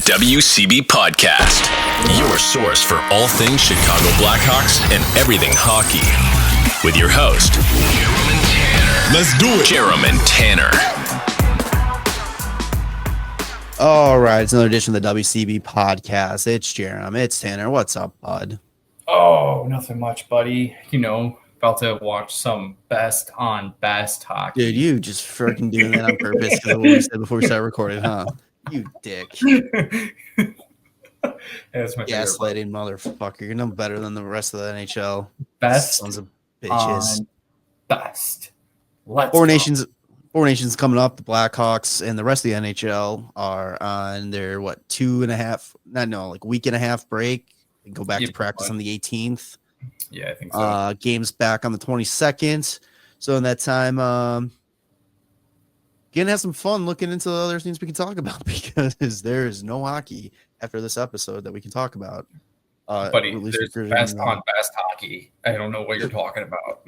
WCB Podcast, your source for all things Chicago Blackhawks and everything hockey. With your host, Jarom and Tanner. Let's do it. Jarom and Tanner. All right, it's another edition of the WCB Podcast. It's Jarom, it's Tanner. What's up, bud? Oh, nothing much, buddy. You know, about to watch some best on best hockey. Dude, you just freaking doing that on purpose because of what we said before we started recording, huh? You dick. That's my gaslighting motherfucker. You're no better than the rest of the NHL. Best sons of bitches. Best. Let's Four go. Nations coming up. The Blackhawks and the rest of the NHL are on their week and a half break. They go back to practice on the 18th. Yeah, I think so. Games back on the 22nd. So in that time, gonna have some fun looking into the other things we can talk about because there is no hockey after this episode that we can talk about. Buddy, there's best on best hockey. I don't know what you're talking about.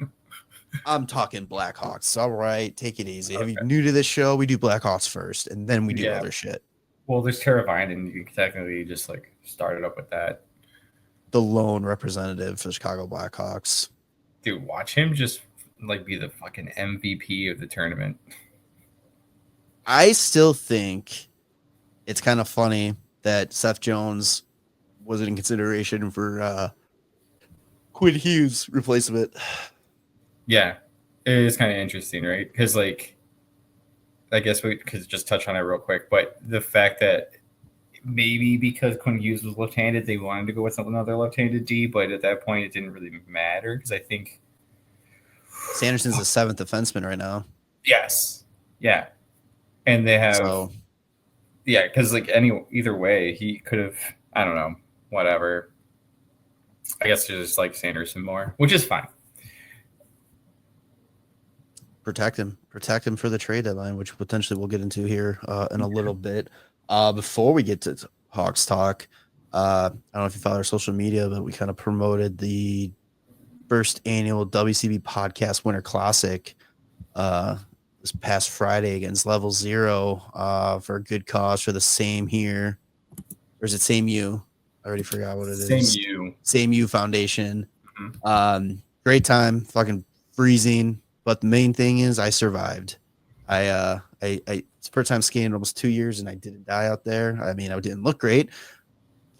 I'm talking Blackhawks. All right, take it easy. Okay. If you're new to this show, we do Blackhawks first, and then we do other shit. Well, there's Teravainen, and you can technically just start it up with that. The lone representative for the Chicago Blackhawks. Dude, watch him just be the fucking MVP of the tournament. I still think it's kind of funny that Seth Jones wasn't in consideration for Quinn Hughes' replacement. Yeah, it is kind of interesting, right? Because, I guess we could just touch on it real quick, but the fact that maybe because Quinn Hughes was left-handed, they wanted to go with another left-handed D, but at that point, it didn't really matter because I think Sanderson's the seventh defenseman right now. Yes. Yeah. And they have, because either way, he could have, I don't know, whatever. I guess they just like Sanderson more, which is fine. Protect him for the trade deadline, which potentially we'll get into here in a little bit. Before we get to Hawks talk, I don't know if you follow our social media, but we kind of promoted the first annual WCB Podcast Winter Classic this past Friday against Level Zero for a good cause for the Same Here. Or is it Same You? I already forgot what it is. Same You Foundation. Mm-hmm. Great time, fucking freezing. But the main thing is I survived. It's the first time skiing in almost 2 years and I didn't die out there. I mean, I didn't look great.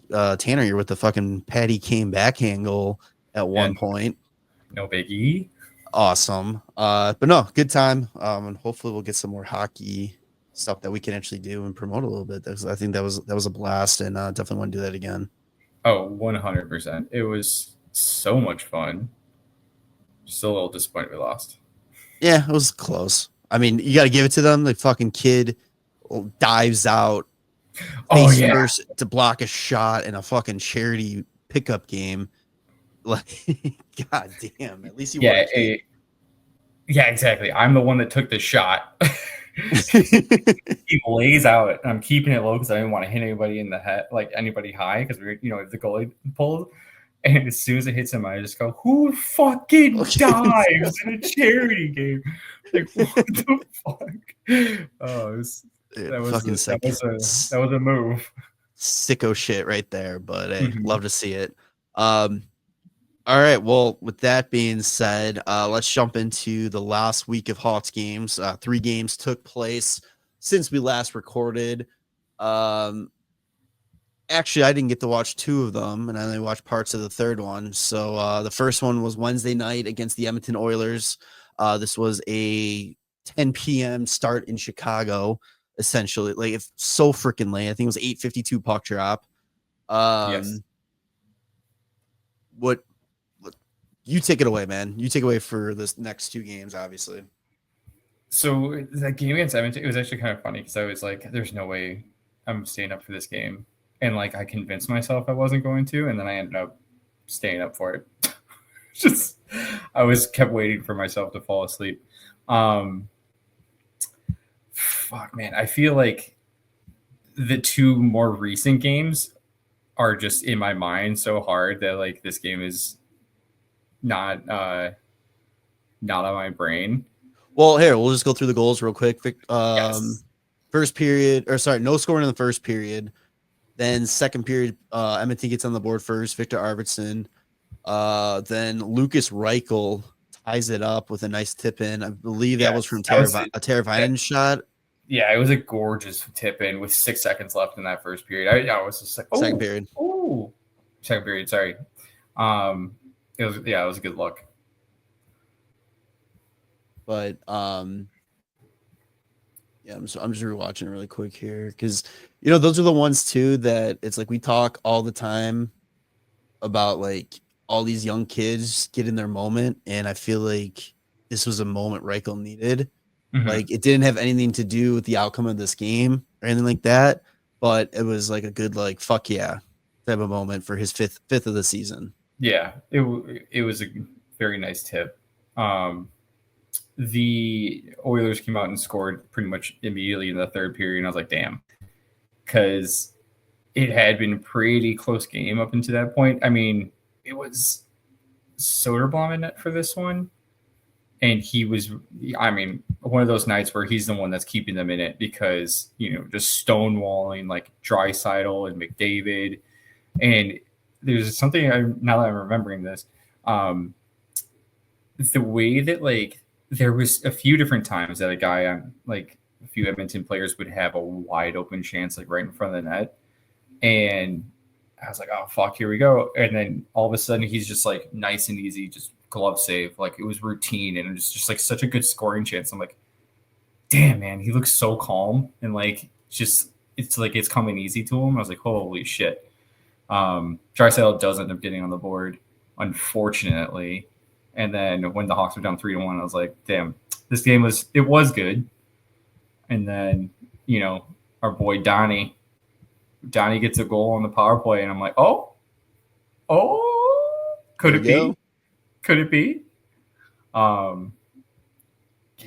Tanner, you're with the fucking Patty Kane backhand goal at one point. No biggie. Awesome. But no, good time. And hopefully we'll get some more hockey stuff that we can actually do and promote a little bit. I think that was a blast and definitely want to do that again. Oh, 100%. It was so much fun. Just a little disappointed we lost. Yeah, it was close. I mean, you got to give it to them. The fucking kid dives out face first to block a shot in a fucking charity pickup game. God damn! At least you. Yeah, exactly. I'm the one that took the shot. He lays out, and I'm keeping it low because I didn't want to hit anybody in the head, anybody high, because if the goalie pulled. And as soon as it hits him, I just go, "Who fucking dives in a charity game? What the fuck?" Oh, that was a move. Sicko shit right there, but love to see it. All right. Well, with that being said, let's jump into the last week of Hawks games. 3 games took place since we last recorded. Actually, I didn't get to watch 2 of them, and I only watched parts of the third one. So the first one was Wednesday night against the Edmonton Oilers. This was a 10 p.m. start in Chicago, essentially. It's so freaking late. I think it was 8:52 puck drop. Yes. What you take it away, man. You take it away for this next 2 games, obviously. So that game against Edmonton, it was actually kind of funny because I was like, there's no way I'm staying up for this game. And I convinced myself I wasn't going to, and then I ended up staying up for it. I kept waiting for myself to fall asleep. Fuck, man. I feel like the 2 more recent games are just in my mind so hard that this game is not on my brain. Well, here, we'll just go through the goals real quick. Yes. First period, no scoring in the first period. Then second period, M&T gets on the board first. Victor Arvidsson. Then Lucas Reichel ties it up with a nice tip in. I believe that was from a Teravainen shot. Yeah, it was a gorgeous tip in with 6 seconds left in that first period. I was just like, second period. Oh, second period. Sorry. It was a good look. But yeah, I'm just rewatching really quick here because those are the ones too that it's like we talk all the time about like all these young kids getting their moment, and I feel like this was a moment Reichel needed. Mm-hmm. Like it didn't have anything to do with the outcome of this game or anything like that, but it was like a good like fuck yeah type of moment for his fifth of the season. Yeah, it was a very nice tip. The Oilers came out and scored pretty much immediately in the third period, and I was like, damn, because it had been a pretty close game up until that point. I mean, it was Soderblom in it for this one, and he was, I mean, one of those nights where he's the one that's keeping them in it because, just stonewalling like Draisaitl and McDavid. And there's something, now that I'm remembering this, the way that like there was a few different times that a few Edmonton players would have a wide open chance like right in front of the net. And I was like, oh, fuck, here we go. And then all of a sudden he's just like nice and easy, just glove save. Like it was routine and just like such a good scoring chance. I'm like, damn, man, he looks so calm. And like, just, it's like, it's coming easy to him. I was like, holy shit. Draisaitl does end up getting on the board, unfortunately. And then when the Hawks were down 3-1, I was like, damn, this game was good. And then, our boy Donnie gets a goal on the power play, and I'm like, oh, could it be? Could it be? Yeah,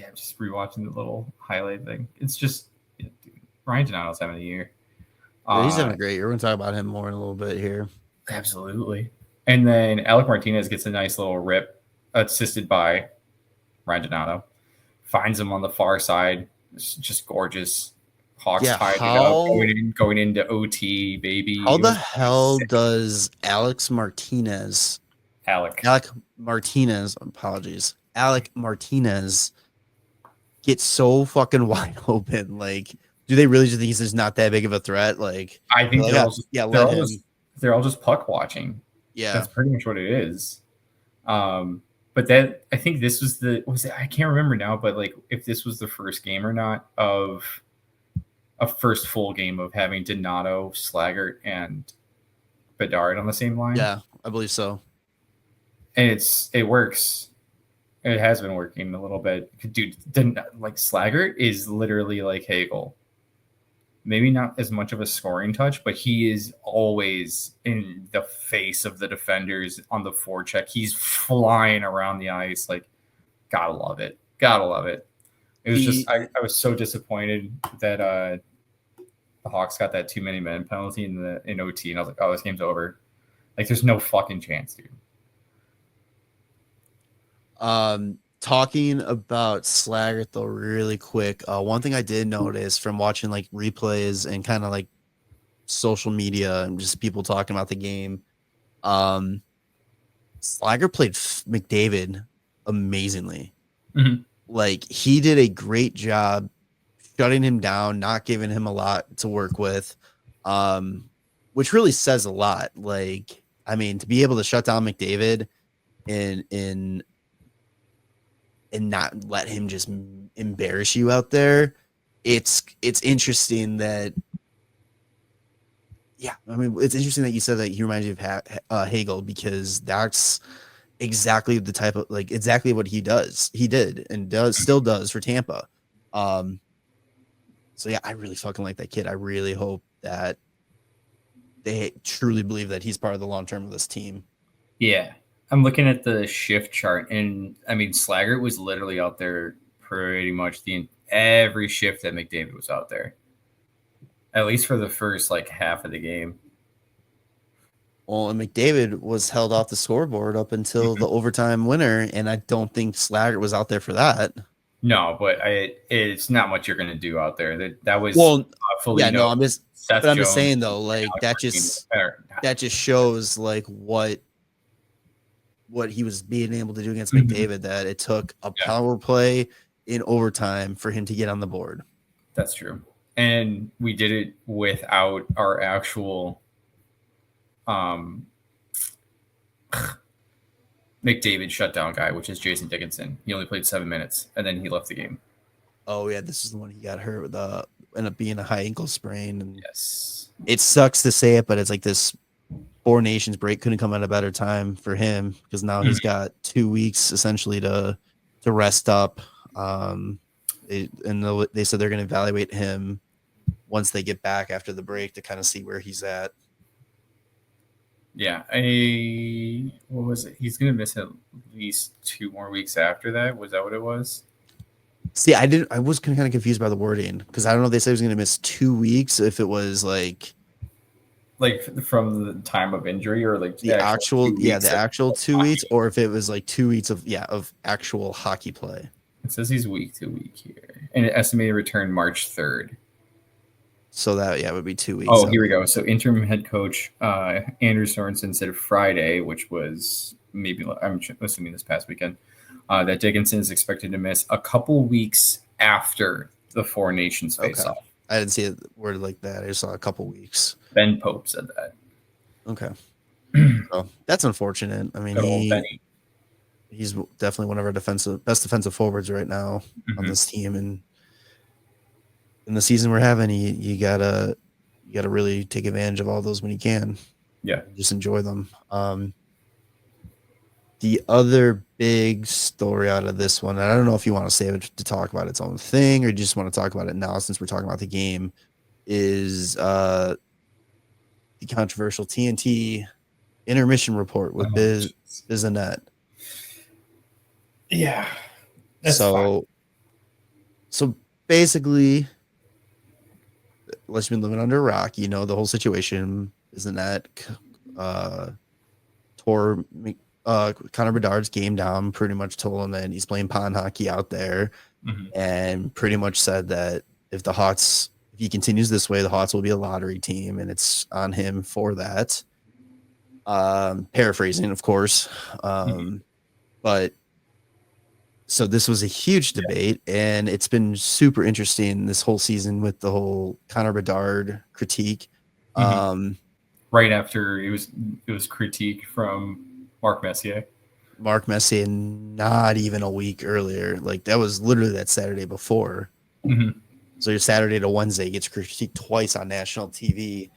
I'm just rewatching the little highlight thing. It's just, dude, Ryan Donato's having a year. Yeah, he's having a great year. We're going to talk about him more in a little bit here. Absolutely. And then Alec Martinez gets a nice little rip, assisted by Ryan Donato. Finds him on the far side. It's just gorgeous. Hawks tied it up, going into OT, baby. How the hell does Alec Martinez, get so fucking wide open? Like, do they really just think he's just not that big of a threat? Like, I think they're all just puck watching. Yeah, that's pretty much what it is. But that, I think this was I can't remember now, but like if this was the first game or not of a first full game of having Donato, Slaggert, and Bedard on the same line. Yeah, I believe so. And it works. It has been working a little bit. Dude, like Slaggert is literally like Hagel. Maybe not as much of a scoring touch, but he is always in the face of the defenders on the forecheck. He's flying around the ice. Like, gotta love it. It was I was so disappointed that the Hawks got that too many men penalty in OT, and I was like, oh, this game's over. Like, there's no fucking chance, dude. Talking about Slaggert though, really quick. One thing I did notice from watching like replays and kind of like social media and just people talking about the game, Slaggert played McDavid amazingly. Mm-hmm. Like he did a great job shutting him down, not giving him a lot to work with, which really says a lot. Like, I mean, to be able to shut down McDavid and not let him just embarrass you out there. It's interesting that, yeah, I mean, it's interesting that you said that he reminds you of Hagel, because that's exactly the type of, like, exactly what he did and still does for Tampa. So yeah, I really fucking like that kid. I really hope that they truly believe that he's part of the long-term of this team. Yeah. I'm looking at the shift chart, and I mean, Slaggert was literally out there pretty much every shift that McDavid was out there, at least for the first like half of the game. Well, and McDavid was held off the scoreboard up until the overtime winner, and I don't think Slaggert was out there for that. No, but it's not much you're going to do out there. That was Well, fully yeah, no, I'm just, Seth but I'm just Jones, saying though, like that just shows like what he was being able to do against McDavid. That it took a power play in overtime for him to get on the board. That's true, and we did it without our actual McDavid shutdown guy, which is Jason Dickinson. He only played 7 minutes, and then he left the game. Oh yeah, this is the one he got hurt with. Ended up being a high ankle sprain, and yes, it sucks to say it, but it's like this Four Nations break couldn't come at a better time for him because now he's got 2 weeks essentially to rest up. They said they're going to evaluate him once they get back after the break to kind of see where he's at. Yeah, what was it? He's going to miss at least 2 more weeks after that. Was that what it was? See, I was kind of confused by the wording because I don't know if they said he was going to miss 2 weeks. If it was like from the time of injury or like the actual 2 weeks, or if it was like 2 weeks of actual hockey play. It says he's week to week here, and an estimated return March 3rd. So that would be 2 weeks. Oh, here we go. So interim head coach Andrew Sorensen said Friday, which was maybe I'm assuming this past weekend, that Dickinson is expected to miss a couple weeks after the Four Nations face-off. I didn't see it worded like that. I just saw a couple weeks. Ben Pope said that. Okay. So that's unfortunate. I mean, he's definitely one of our best defensive forwards right now on this team, and in the season we're having, you gotta really take advantage of all those when you can. Yeah, just enjoy them. The other big story out of this one, and I don't know if you want to save it to talk about its own thing or you just want to talk about it now since we're talking about the game, is the controversial TNT intermission report with Biz Annette. Yeah. So basically, unless you've been living under a rock, you know the whole situation. Isn't that tore Connor Bedard's game down, pretty much told him that he's playing pond hockey out there, and pretty much said that if he continues this way, the Hawks will be a lottery team, and it's on him for that. Paraphrasing, of course. But so this was a huge debate, and it's been super interesting this whole season with the whole Connor Bedard critique. Right after it was critique from Mark Messier, not even a week earlier. Like that was literally that Saturday before. So your Saturday to Wednesday gets critiqued twice on national TV.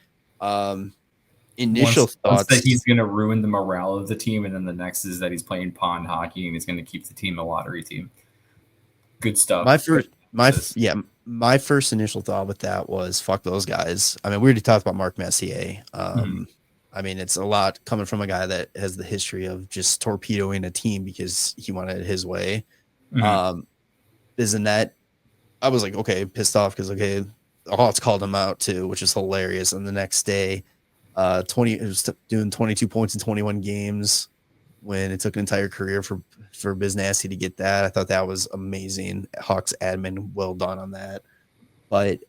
Initial thoughts that he's going to ruin the morale of the team, and then the next is that he's playing pond hockey and he's going to keep the team a lottery team. Good stuff. My first initial thought with that was fuck those guys. I mean, we already talked about Mark Messier. I mean, it's a lot coming from a guy that has the history of just torpedoing a team because he wanted it his way. Isn't that? I was like, okay, pissed off because the Hawks called him out too, which is hilarious. And the next day, it was doing 22 points in 21 games when it took an entire career for Biz Nasty to get that. I thought that was amazing. Hawks admin, well done on that. But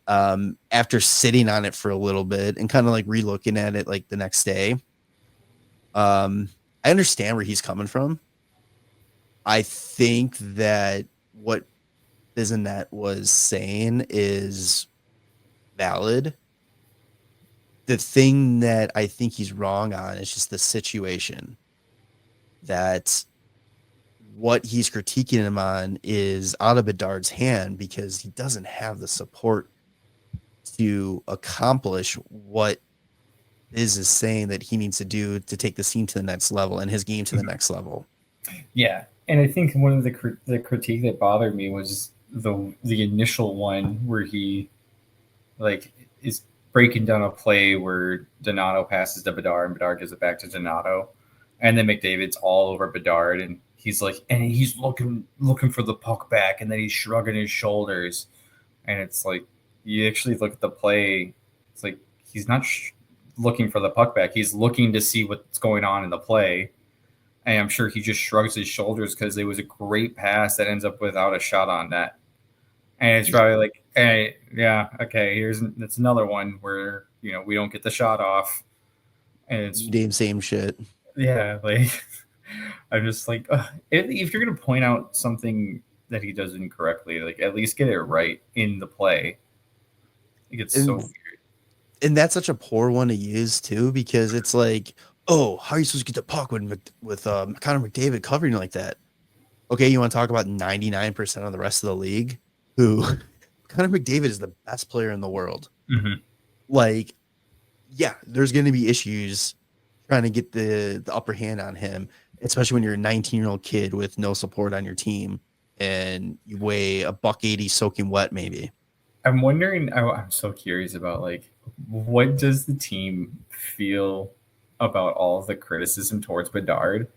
after sitting on it for a little bit and kind of like relooking at it like the next day, I understand where he's coming from. I think that what Bizanet was saying is valid. The thing that I think he's wrong on is just the situation that what he's critiquing him on is out of Bedard's hand because he doesn't have the support to accomplish what Biz is saying that he needs to do to take the team to the next level and his game to the next level. Yeah. And I think one of the critique that bothered me was the initial one where he is breaking down a play where Donato passes to Bedard and Bedard gives it back to Donato, and then McDavid's all over Bedard and he's looking for the puck back, and then he's shrugging his shoulders, and it's like you actually look at the play, it's like he's not looking for the puck back, he's looking to see what's going on in the play, And I'm sure he just shrugs his shoulders because it was a great pass that ends up without a shot on net. And it's probably like, hey, yeah, okay, that's another one where, we don't get the shot off. And it's same shit. Yeah, like I'm just like, if you're gonna point out something that he does incorrectly, like at least get it right in the play. It gets so weird. And that's such a poor one to use too, because it's like, oh, how are you supposed to get the puck with Connor McDavid covering like that? Okay, you want to talk about 99% of the rest of the league, who Connor McDavid is the best player in the world. Mm-hmm. Like, yeah, there's going to be issues trying to get the upper hand on him, especially when you're a 19-year-old kid with no support on your team and you weigh $180 soaking wet, maybe. I'm wondering. I'm so curious about like, what does the team feel about all of the criticism towards Bedard,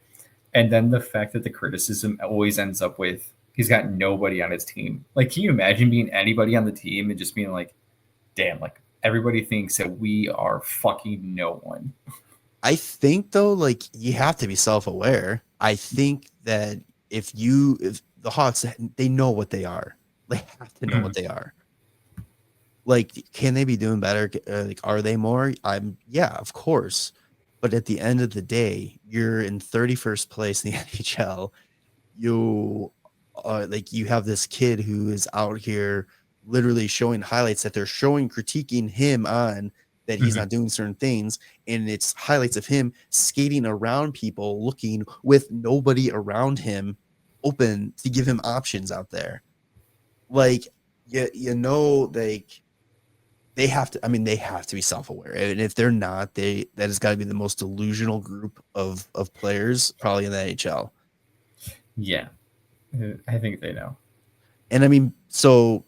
and then the fact that the criticism always ends up with he's got nobody on his team. Like, can you imagine being anybody on the team and just being like, damn, like everybody thinks that we are fucking no one. I think though, like you have to be self-aware. I think that if the Hawks, they know what they are. They have to know what they are. Like, can they be doing better? Like, are they more? Yeah, of course. But at the end of the day, you're in 31st place in the NHL. You you have this kid who is out here literally showing highlights that they're critiquing him on, that he's not doing certain things. And it's highlights of him skating around people, looking with nobody around him open to give him options out there. Like, like they have to be self-aware. And if they're not, that has got to be the most delusional group of players probably in the NHL. Yeah. I think they know. And so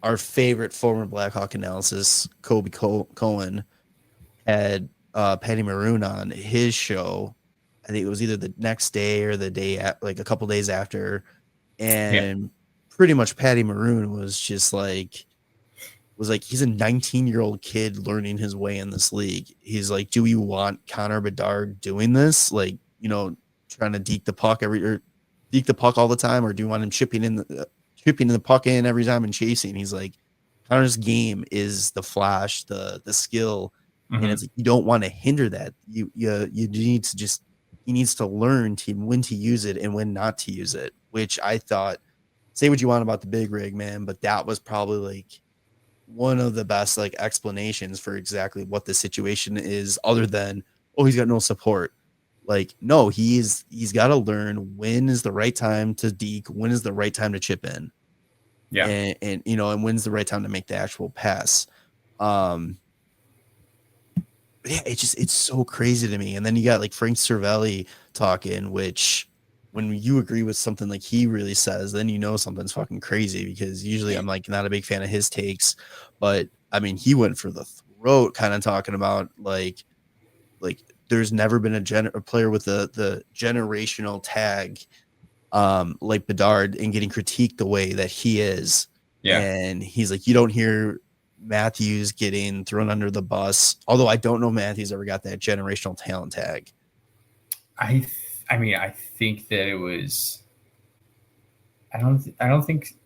our favorite former Blackhawk analysis, Kobe Cohen, had Patty Maroon on his show. I think it was either the next day or the day, like a couple days after. And pretty much Patty Maroon was just like, he's a 19-year-old kid learning his way in this league. He's like, do we want Connor Bedard doing this? Like, trying to deke the puck all the time, or do you want him chipping the puck in every time and chasing? He's like, Connor's game is the flash, the skill, and it's like, you don't want to hinder that. You need to he needs to learn when to use it and when not to use it. Which I thought, say what you want about the big rig, man, but that was probably like one of the best like explanations for exactly what the situation is, other than, oh, he's got no support. Like, no, he's got to learn when is the right time to deke, when is the right time to chip in. Yeah. And when's the right time to make the actual pass. Yeah, it's so crazy to me. And then you got like Frank Cervelli talking, which when you agree with something like he really says, then something's fucking crazy, because usually I'm like not a big fan of his takes, but he went for the throat, kind of talking about like there's never been a player with the generational tag like Bedard and getting critiqued the way that he is. Yeah. And he's like, you don't hear Matthews getting thrown under the bus, although I don't know Matthews ever got that generational talent tag. I think that it was. I don't think.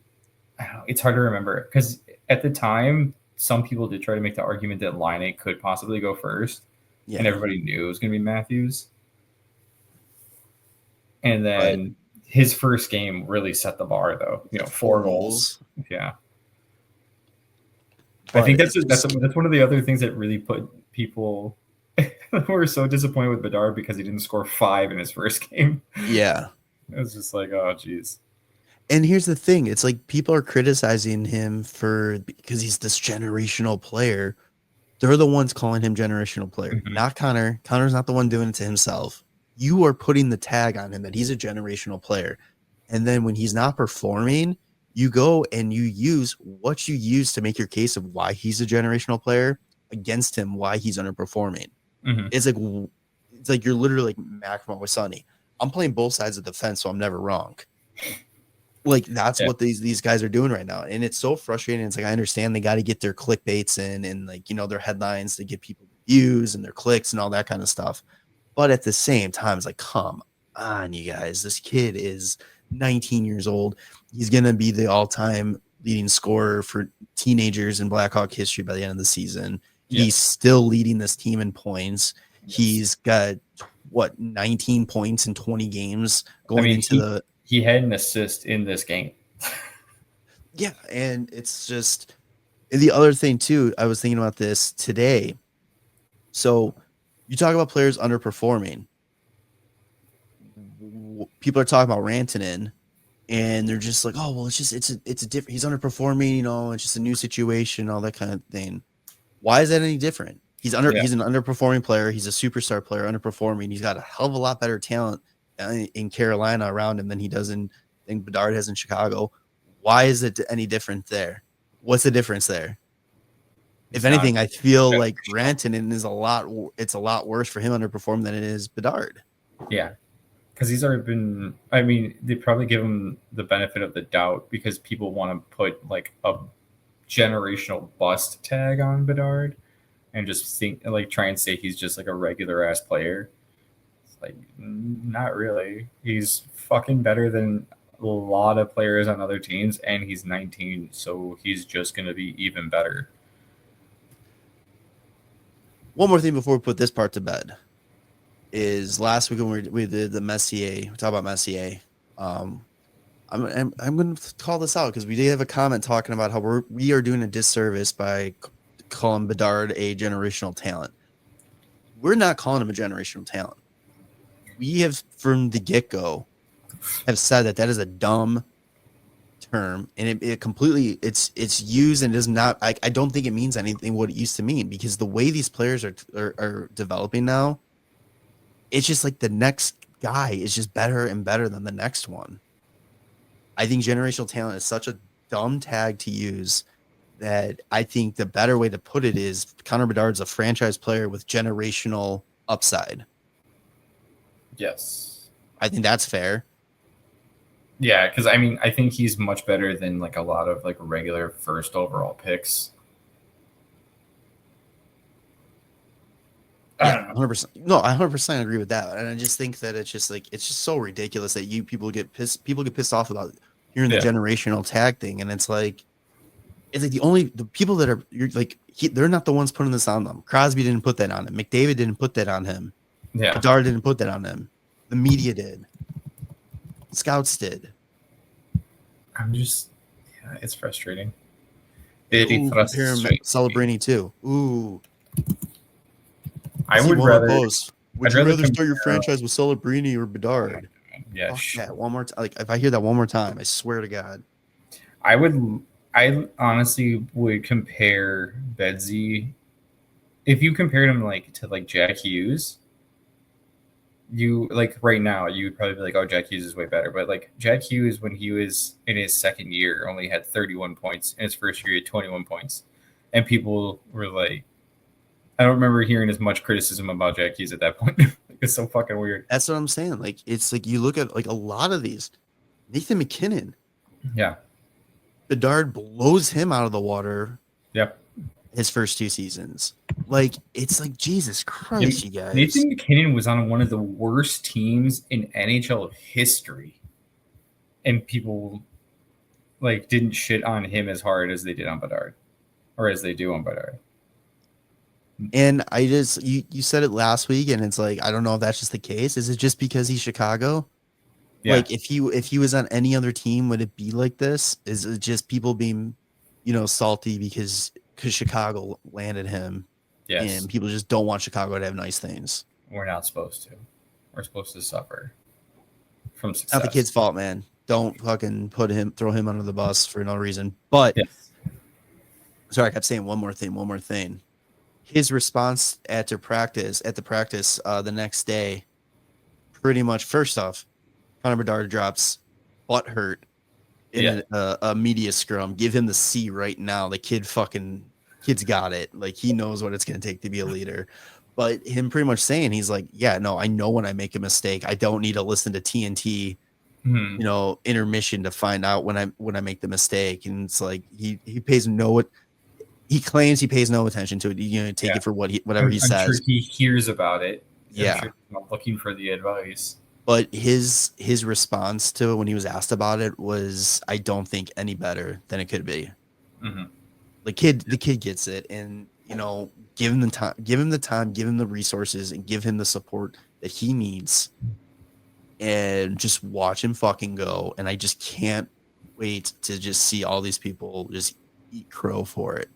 It's hard to remember, because at the time, some people did try to make the argument that Laine could possibly go first, and everybody knew it was going to be Matthews. And then his first game really set the bar, though. 4 goals. Yeah. But I think that's one of the other things that really put people were so disappointed with Bedard, because he didn't score 5 in his first game. Yeah. It was just like, oh, geez. And here's the thing. It's like people are criticizing him because he's this generational player. They're the ones calling him generational player, not Connor. Connor's not the one doing it to himself. You are putting the tag on him that he's a generational player. And then when he's not performing, you go and you use what you use to make your case of why he's a generational player against him, why he's underperforming. It's like you're literally like Maximo with Sonny. I'm playing both sides of the fence, so I'm never wrong. Like, that's what these guys are doing right now. And it's so frustrating. It's like, I understand they got to get their clickbaits in and like, their headlines to get people views and their clicks and all that kind of stuff. But at the same time, it's like, come on, you guys. This kid is 19 years old. He's going to be the all-time leading scorer for teenagers in Blackhawk history by the end of the season. He's still leading this team in points. He's got 19 points in 20 games going into he had an assist in this game. Yeah, and it's just the other thing too. I was thinking about this today. So you talk about players underperforming. People are talking about Rantanen, and they're just like, oh well, it's a different. He's underperforming, it's just a new situation, all that kind of thing. Why is that any different? He's an underperforming player. He's a superstar player, underperforming. He's got a hell of a lot better talent in Carolina around him than he does in Bedard has in Chicago. Why is it any different there? What's the difference there? If anything, I feel like Rantanen is a lot worse for him underperforming than it is Bedard. Yeah. Because he's already been, I mean, they probably give him the benefit of the doubt because people want to put like a generational bust tag on Bedard and just try and say he's just like a regular ass player. It's like, not really. He's fucking better than a lot of players on other teams, and he's 19, so he's just going to be even better. One more thing before we put this part to bed is last week when we did the Messier, we talked about Messier. I'm going to call this out because we did have a comment talking about how we are doing a disservice by calling Bedard a generational talent. We're not calling him a generational talent. We have, from the get-go, have said that is a dumb term, and it completely it's used and does not. I don't think it means anything what it used to mean, because the way these players are developing now, it's just like the next guy is just better and better than the next one. I think generational talent is such a dumb tag to use that I think the better way to put it is Connor Bedard's a franchise player with generational upside. Yes. I think that's fair. Yeah, because I mean, I think he's much better than like a lot of like regular first overall picks. Yeah, 100%. No, I 100% agree with that, and I just think that it's just so ridiculous that people get pissed off about hearing the generational tag thing, and it's like the people that are they're not the ones putting this on them. Crosby didn't put that on him. McDavid didn't put that on him. Yeah, Bedard didn't put that on him. The media did. Scouts did. It's frustrating. Celebrini too. Ooh. Would you rather start your franchise with Celebrini or Bedard? Yeah. One more time. Like, if I hear that one more time, I swear to God. I honestly would compare Bedsy. If you compared him to Jack Hughes, you right now you would probably be like, oh, Jack Hughes is way better. But Jack Hughes, when he was in his second year, only had 31 points. In his first year, he had 21 points, and people were like, I don't remember hearing as much criticism about Jack Hughes at that point. It's so fucking weird. That's what I'm saying. It's you look at a lot of these. Nathan McKinnon. Yeah. Bedard blows him out of the water. Yep. His first two seasons. It's Jesus Christ, you guys. Nathan McKinnon was on one of the worst teams in NHL history. And people didn't shit on him as hard as they did on Bedard. Or as they do on Bedard. And I just you said it last week, and it's I don't know if that's just the case. Is it just because he's Chicago? Yeah. If he was on any other team, would it be like this? Is it just people being, salty because Chicago landed him? Yes. And people just don't want Chicago to have nice things. We're not supposed to. We're supposed to suffer from success. Not the kid's fault, man. Don't fucking throw him under the bus for no reason. But sorry, I kept saying one more thing. His response at the practice the next day, pretty much, first off, Connor Bedard drops butt hurt in a media scrum. Give him the C right now. The kid's got it. He knows what it's going to take to be a leader. But him pretty much saying, he's I know when I make a mistake. I don't need to listen to TNT, intermission to find out when I make the mistake. And it's he pays he claims he pays no attention to it. Take it for whatever he says. Sure he hears about it. Yeah. I'm sure he's not looking for the advice. But his response to it when he was asked about it was, I don't think any better than it could be. Mm-hmm. The kid gets it, and give him the time, give him the resources, and give him the support that he needs, and just watch him fucking go. And I just can't wait to just see all these people just eat crow for it.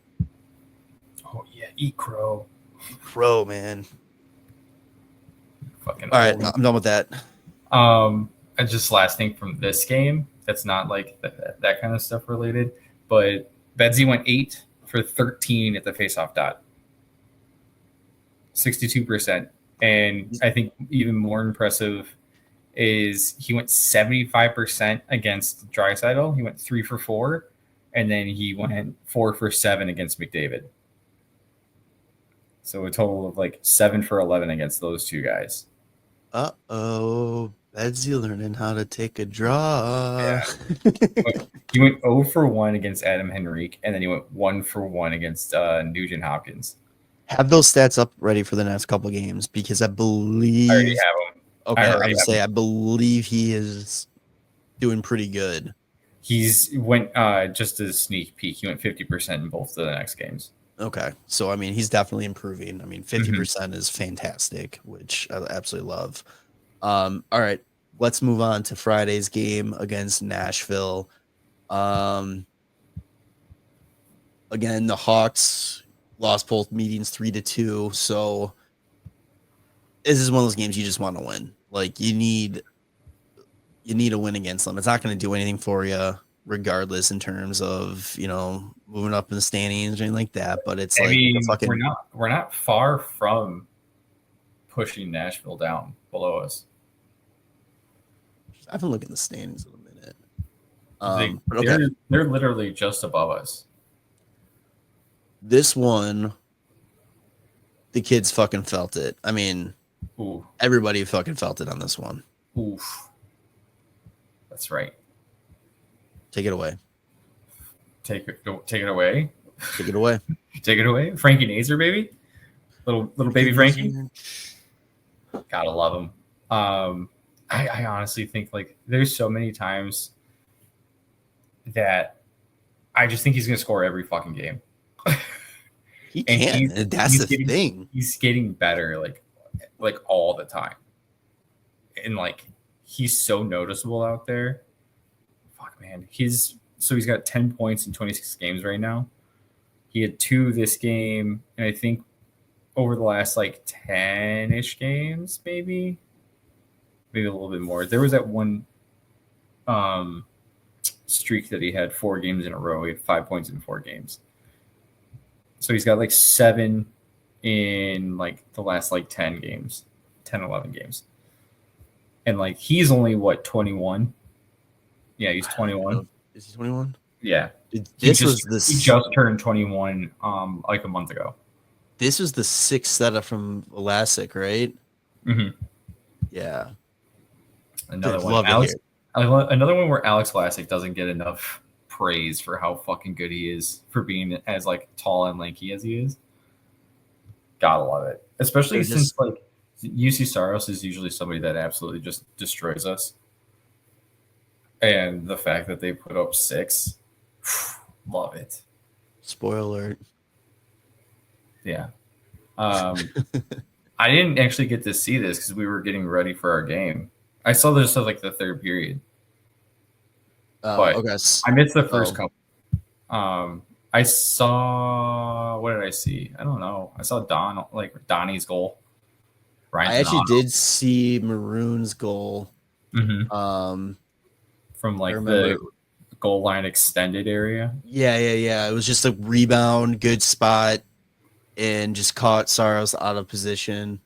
Oh yeah, eat crow. Eat crow, man. Fucking all right, I'm done with that. And just last thing from this game that's not like that kind of stuff related, but Bedsy went 8 for 13 at the faceoff dot, 62%. And I think even more impressive is he went 75% against Draisaitl. He went 3 for 4, and then he went 4 for 7 against McDavid. So a total of like 7 for 11 against those two guys. Uh-oh. Bedsy learning how to take a draw. Yeah. He went 0 for 1 against Adam Henrique, and then he went 1 for 1 against Nugent Hopkins. Have those stats up ready for the next couple games, because I believe I already have them. Okay, I believe he is doing pretty good. He's went just as a sneak peek. He went 50% in both of the next games. Okay, so I mean, he's definitely improving. I mean, 50% is fantastic, which I absolutely love. All right, let's move on to Friday's game against Nashville. Again, the Hawks lost both meetings 3-2. So this is one of those games you just want to win. Like, you need a win against them. It's not going to do anything for you, regardless, in terms of moving up in the standings or anything like that. But it's we're not far from pushing Nashville down below us. I haven't looked at the standings in a minute. They're literally just above us. This one, the kids fucking felt it. I mean, everybody fucking felt it on this one. Oof. That's right. Take it away. Take it away. Take it away. Take it away. Frankie Nazer, baby. Little baby Frankie. Gotta love him. I honestly think, like, there's so many times that I just think he's gonna score every fucking game. He can. That's the thing. He's getting better, like all the time, and like he's so noticeable out there. Fuck, man. He's got 10 points in 26 games right now. He had 2 this game, and I think over the last like 10-ish games, maybe a little bit more. There was that one streak that he had 4 games in a row. He had 5 points in 4 games. So he's got like 7 in like the last like 10 games, 10, 11 games. And like he's only 21? Yeah, he's 21. Is he 21? Yeah. He just turned 21 like a month ago. This was the 6th setup from Vlasic, right? Mm-hmm. Yeah. Another one where Alex Vlasic doesn't get enough praise for how fucking good he is for being as like tall and lanky as he is. Gotta love it. Especially since like UC Saros is usually somebody that absolutely just destroys us. And the fact that they put up 6, love it. Spoiler alert. Yeah. I didn't actually get to see this because we were getting ready for our game. I saw this like the third period. But okay. I missed the first couple. I saw, what did I see? I don't know. I saw Donnie's goal. Ryan I actually did see Maroon's goal. Mm-hmm. From like the goal line extended area. Yeah. It was just a rebound, good spot, and just caught Saros out of position.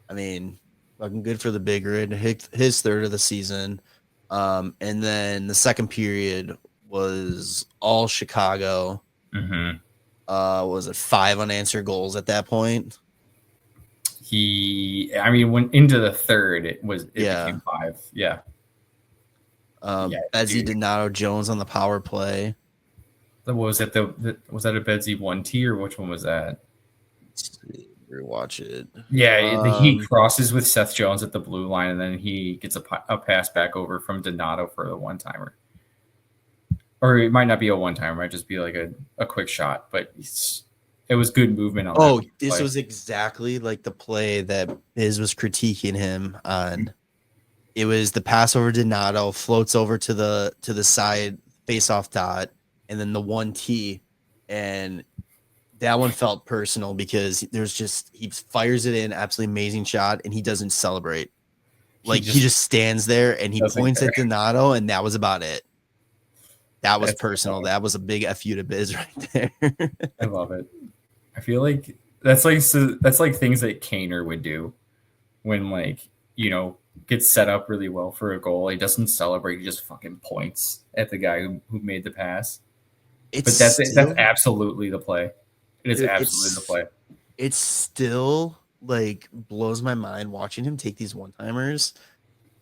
I mean, fucking good for the Big Red. His third of the season. And then the second period was all Chicago. Mm-hmm. Was it 5 unanswered goals at that point? When into the third, it became 5. Yeah. Bedsy Donato Jones on the power play. Was that a Bedsy 1T or which one was that? rewatch it. Yeah, he crosses with Seth Jones at the blue line, and then he gets a pass back over from Donato for the one-timer. Or it might not be a one-timer. It might just be like a quick shot. But it was good movement on that this play. was exactly like the play that Biz was critiquing him on. It was the pass over Donato, floats over to the side, face-off dot, and then the 1T. And that one felt personal because he fires it in, absolutely amazing shot, and he doesn't celebrate. Like he just stands there and he points at Donato, and that was about it. That was personal. That was a big F you to Biz right there. I love it. I feel like that's like things that Kaner would do when gets set up really well for a goal. He doesn't celebrate. He just fucking points at the guy who made the pass. But that's absolutely the play. It is absolutely the play. It still like blows my mind watching him take these one-timers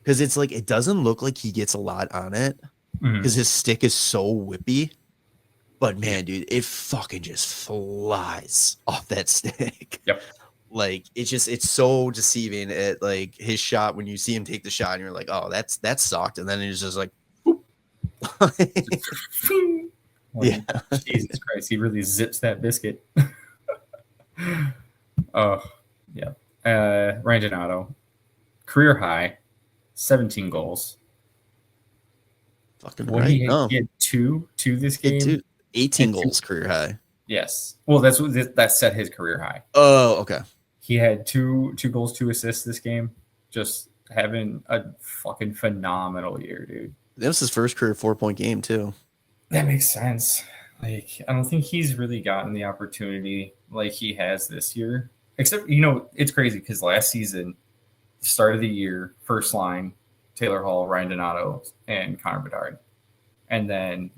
because it's like it doesn't look like he gets a lot on it because his stick is so whippy. But man, dude, it fucking just flies off that stick. Yep. Like it's so deceiving at like his shot when you see him take the shot and you're like, oh, that sucked, and then he's just like, yeah. Jesus Christ, he really zips that biscuit. Oh yeah. Ryan Donato, career high, 17 goals. Fucking right. He had two this game. 18 goals, career high. Yes. Well, that set his career high. Oh, okay. He had two goals, 2 assists this game. Just having a fucking phenomenal year, dude. That was his first career 4-point game too. That makes sense. Like, I don't think he's really gotten the opportunity like he has this year. Except, it's crazy because last season, start of the year, first line, Taylor Hall, Ryan Donato, and Connor Bedard. And then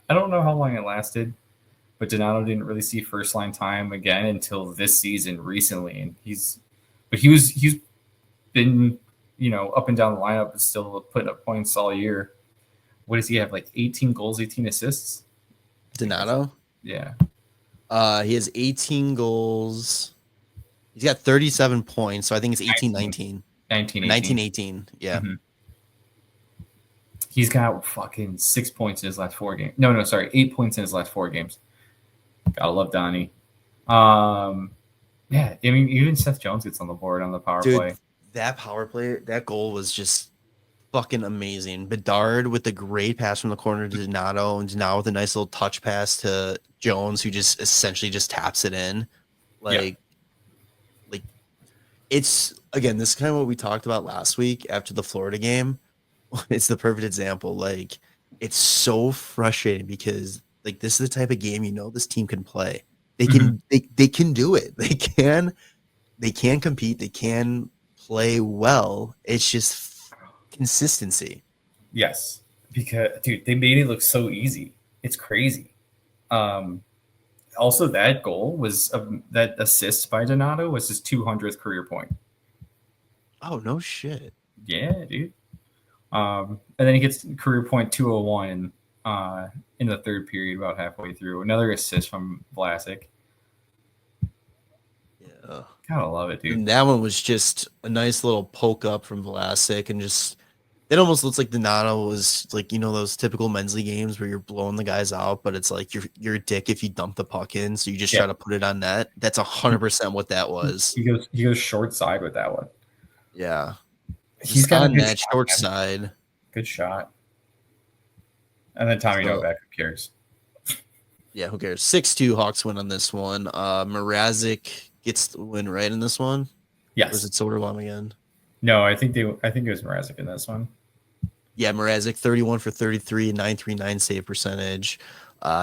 I don't know how long it lasted, but Donato didn't really see first line time again until this season recently. And he's been, up and down the lineup and still putting up points all year. What does he have? Like 18 goals, 18 assists? Donato? Yeah. He has 18 goals. He's got 37 points, so I think it's 18-19. 19-18. Yeah. Mm-hmm. He's got fucking 6 points in his last 4 games. No, sorry, 8 points in his last 4 games. Gotta love Donnie. Yeah, I mean, even Seth Jones gets on the board on the power play. That power play, that goal was just fucking amazing. Bedard with the great pass from the corner to Donato, and now with a nice little touch pass to Jones, who just essentially just taps it in. Like it's, again, this is kind of what we talked about last week after the Florida game. It's the perfect example. Like, it's so frustrating because like this is the type of game this team can play. They can they can do it. They can compete. They can play well. It's just consistency. Yes, because dude, they made it look so easy. It's crazy. Also, that goal was that assist by Donato was his 200th career point. Oh no shit. Yeah, dude. And then he gets career point 201 in the third period, about halfway through. Another assist from Vlasic. Yeah. Gotta love it, dude. And that one was just a nice little poke up from Vlasic, and just it almost looks like Donato was like, those typical men's league games where you're blowing the guys out, but it's like you're a dick if you dump the puck in, so you just try to put it on net. That's 100% what that was. He goes short side with that one. Yeah. He's got on that short side. Good shot. And then Tommy Novak, who cares? Yeah, who cares? 6-2 Hawks win on this one. Mrazek gets the win right in this one. Yes. Or was it Soderblom again? No, I think it was Mrazek in this one. Yeah, Mrazek 31 for 33, 939 save percentage.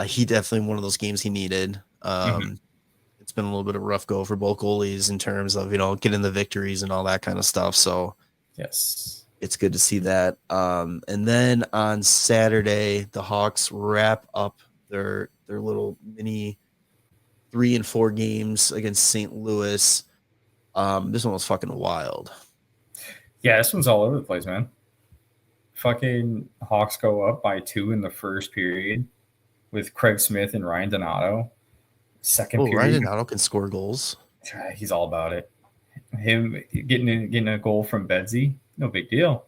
He definitely one of those games he needed. It's been a little bit of a rough go for both goalies in terms of getting the victories and all that kind of stuff. So yes, it's good to see that. And then on Saturday, the Hawks wrap up their little mini 3 and 4 games against St. Louis. This one was fucking wild. Yeah, this one's all over the place, man. Fucking Hawks go up by 2 in the first period with Craig Smith and Ryan Donato. Second period. Ryan Donato can score goals. He's all about it. Him getting a goal from Bedsy, no big deal.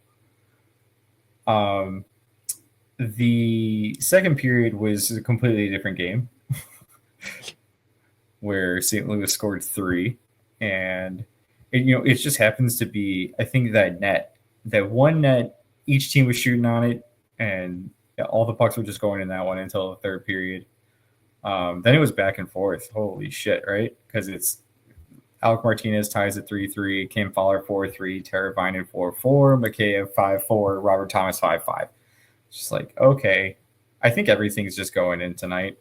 The second period was a completely different game where St. Louis scored 3, and it just happens to be, I think, that one net, each team was shooting on it, and all the pucks were just going in that one until the third period. Then it was back and forth. Holy shit, right? Because it's Alec Martinez ties at 3-3, Cam Fowler 4-3, Tara Vinen 4-4, Mikheyev 5-4, Robert Thomas 5-5. It's just like, okay, I think everything's just going in tonight.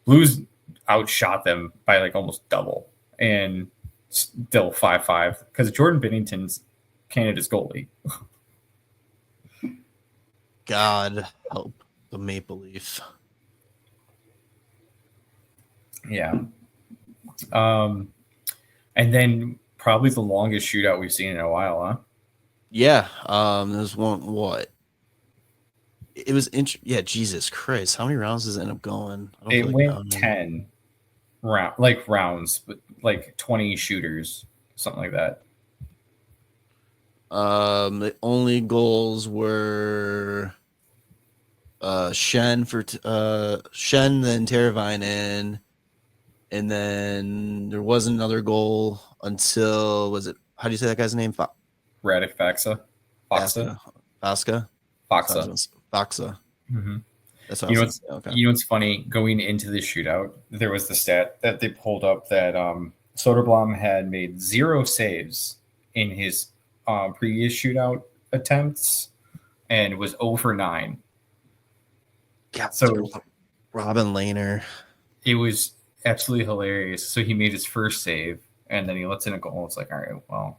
Blues outshot them by like almost double, and still 5-5 because Jordan Binnington's Canada's goalie. God help the Maple Leaf. Yeah. And then probably the longest shootout we've seen in a while, huh? Yeah. There's one. What? It was yeah. Jesus Christ! How many rounds does it end up going? It went 10 rounds, but like 20 shooters, something like that. The only goals were Shen, then Teravainen, and then there was another goal until, was it, how do you say that guy's name? Radek Faksa. Faksa. Mm-hmm. That's what okay. You know what's funny? Going into the shootout, there was the stat that they pulled up that Soderblom had made 0 saves in his previous shootout attempts and was 0 for 9. Yeah, so Robin Lehner. It was absolutely hilarious. So he made his first save, and then he lets in a goal. It's like, all right, well,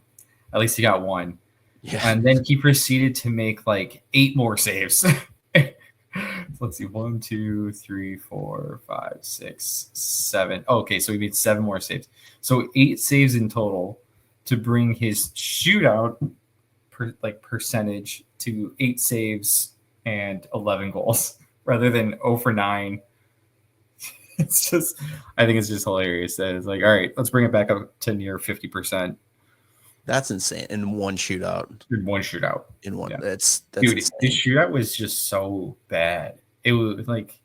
at least he got one. Yeah. And then he proceeded to make like 8 more saves. Let's see, 1, 2, 3, 4, 5, 6, 7. Okay, so he made 7 more saves. So 8 saves in total to bring his shootout percentage to 8 saves and 11 goals rather than 0 for 9. It's just, I think it's just hilarious that it's like, all right, let's bring it back up to near 50%. That's insane. In one shootout. Yeah. That's dude, insane. This shootout was just so bad. It was like,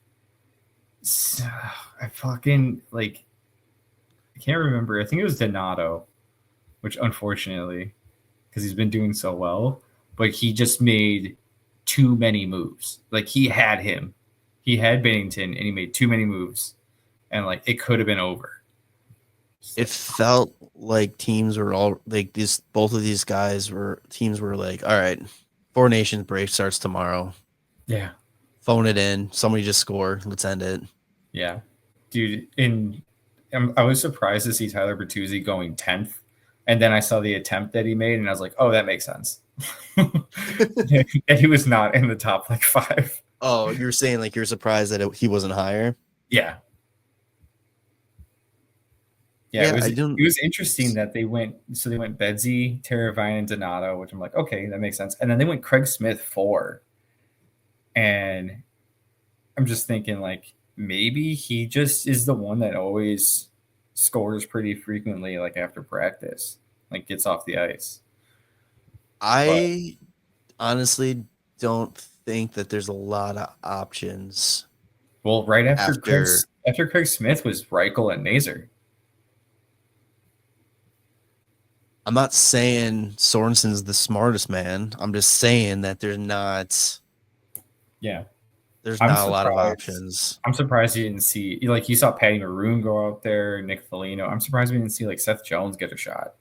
I fucking like, I can't remember. I think it was Donato, which unfortunately, because he's been doing so well, but he just made too many moves. Like he had Binnington, and he made too many moves, and like it could have been over. It felt like teams were all like this. Both of these guys teams were like, all right, 4 Nations break starts tomorrow. Yeah. Phone it in. Somebody just score. Let's end it. Yeah. Dude, I was surprised to see Tyler Bertuzzi going 10th. And then I saw the attempt that he made, and I was like, oh, that makes sense. And he was not in the top like 5. Oh, you're saying like you're surprised that he wasn't higher? Yeah. Yeah, it was interesting that they went Bedsy, Teravainen, and Donato, which I'm like, okay, that makes sense. And then they went Craig Smith 4. And I'm just thinking like maybe he just is the one that always scores pretty frequently, like after practice, like gets off the ice. I honestly don't think that there's a lot of options. Well, right after Craig Smith was Reichel and Mazur. I'm not saying Sorensen's the smartest man. I'm just saying that there's not. Yeah. There's not a lot of options. I'm surprised you didn't see, like, you saw Patty Maroon go out there, Nick Foligno. I'm surprised we didn't see, like, Seth Jones get a shot.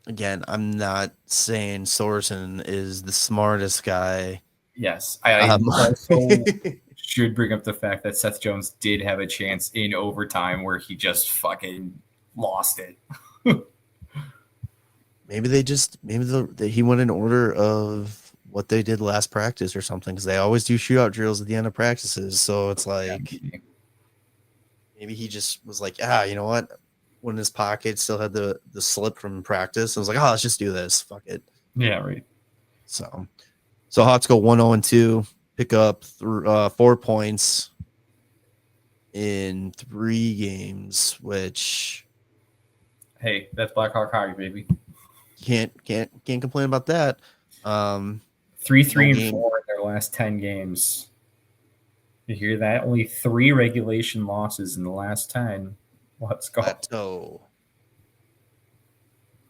Again, I'm not saying Sorensen is the smartest guy. Yes. I also should bring up the fact that Seth Jones did have a chance in overtime where he just fucking lost it. Maybe he went in order of what they did last practice or something, because they always do shootout drills at the end of practices. So it's like maybe he just was like, you know what? When his pocket still had the slip from practice, I was like, let's just do this. Fuck it. Yeah, right. So Hawks go 1-0-2, pick up 4 points in 3 games, which Hey, that's Blackhawks Hockey, baby. can't complain about that. 3-3 and game. 4 in their last 10 games. You hear that? Only 3 regulation losses in the last 10. Let's go. Plateau.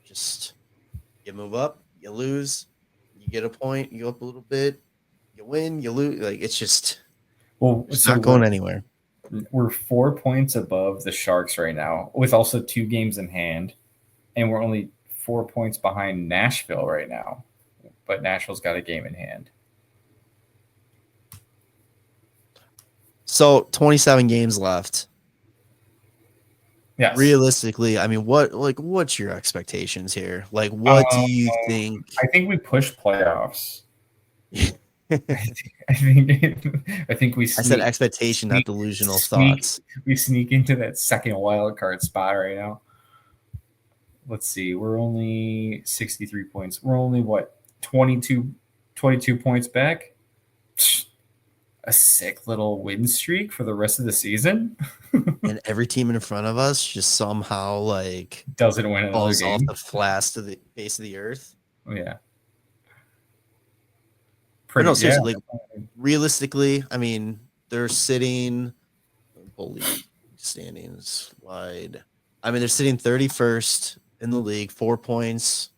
Just you move up, you lose, you get a point, you go up a little bit, you win, you lose. Like it's just not going anywhere. We're 4 points above the Sharks right now, with also 2 games in hand, and we're only 4 points behind Nashville right now. But Nashville's got a game in hand. So 27 games left. Yes. Realistically, I mean, what's your expectations here? Like, what do you think? I think we push playoffs. I think we. I said expectation, not delusional thoughts. We sneak into that second wild card spot right now. Let's see. We're only 63 points. We're only 22 points back. A sick little win streak for the rest of the season. And every team in front of us just somehow like doesn't win another game. Off the flash to the base of the earth. Oh, yeah. No, seriously, like, realistically, I mean, they're sitting holy standings wide. I mean, they're sitting 31st in the league, 4 points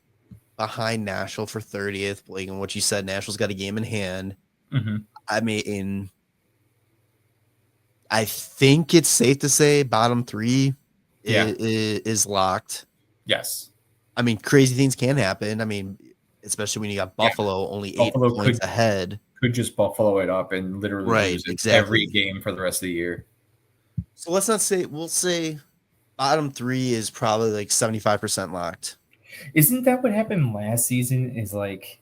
behind Nashville for 30th. Like, and what you said, Nashville's got a game in hand. Mm-hmm. I mean, I think it's safe to say bottom 3 is locked. Yes. I mean, crazy things can happen. I mean, especially when you got Buffalo only 8 points ahead. Could just Buffalo it up and literally lose every game for the rest of the year. So let's not say, we'll say bottom 3 is probably like 75% locked. Isn't that what happened last season? Is like,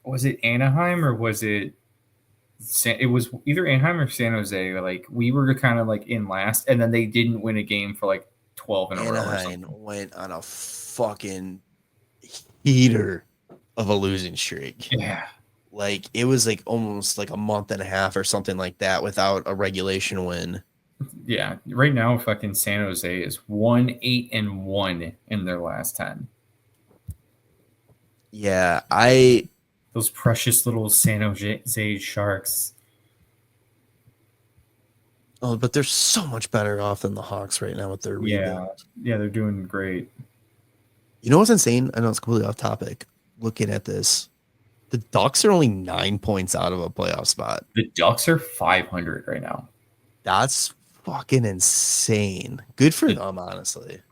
was it Anaheim or was it? It was either Anaheim or San Jose. Like we were kind of like in last, and then they didn't win a game for like 12 in a row. Anaheim went on a fucking heater of a losing streak. Yeah, like it was like almost like a month and a half or something like that without a regulation win. Yeah, right now fucking San Jose is 1-8-1 in their last 10. Yeah, those precious little San Jose Sharks. Oh, but they're so much better off than the Hawks right now with their rebuild. Yeah, they're doing great. You know what's insane? I know it's completely off topic. Looking at this, the Ducks are only 9 points out of a playoff spot. The Ducks are 500 right now. That's fucking insane. Good for them, honestly.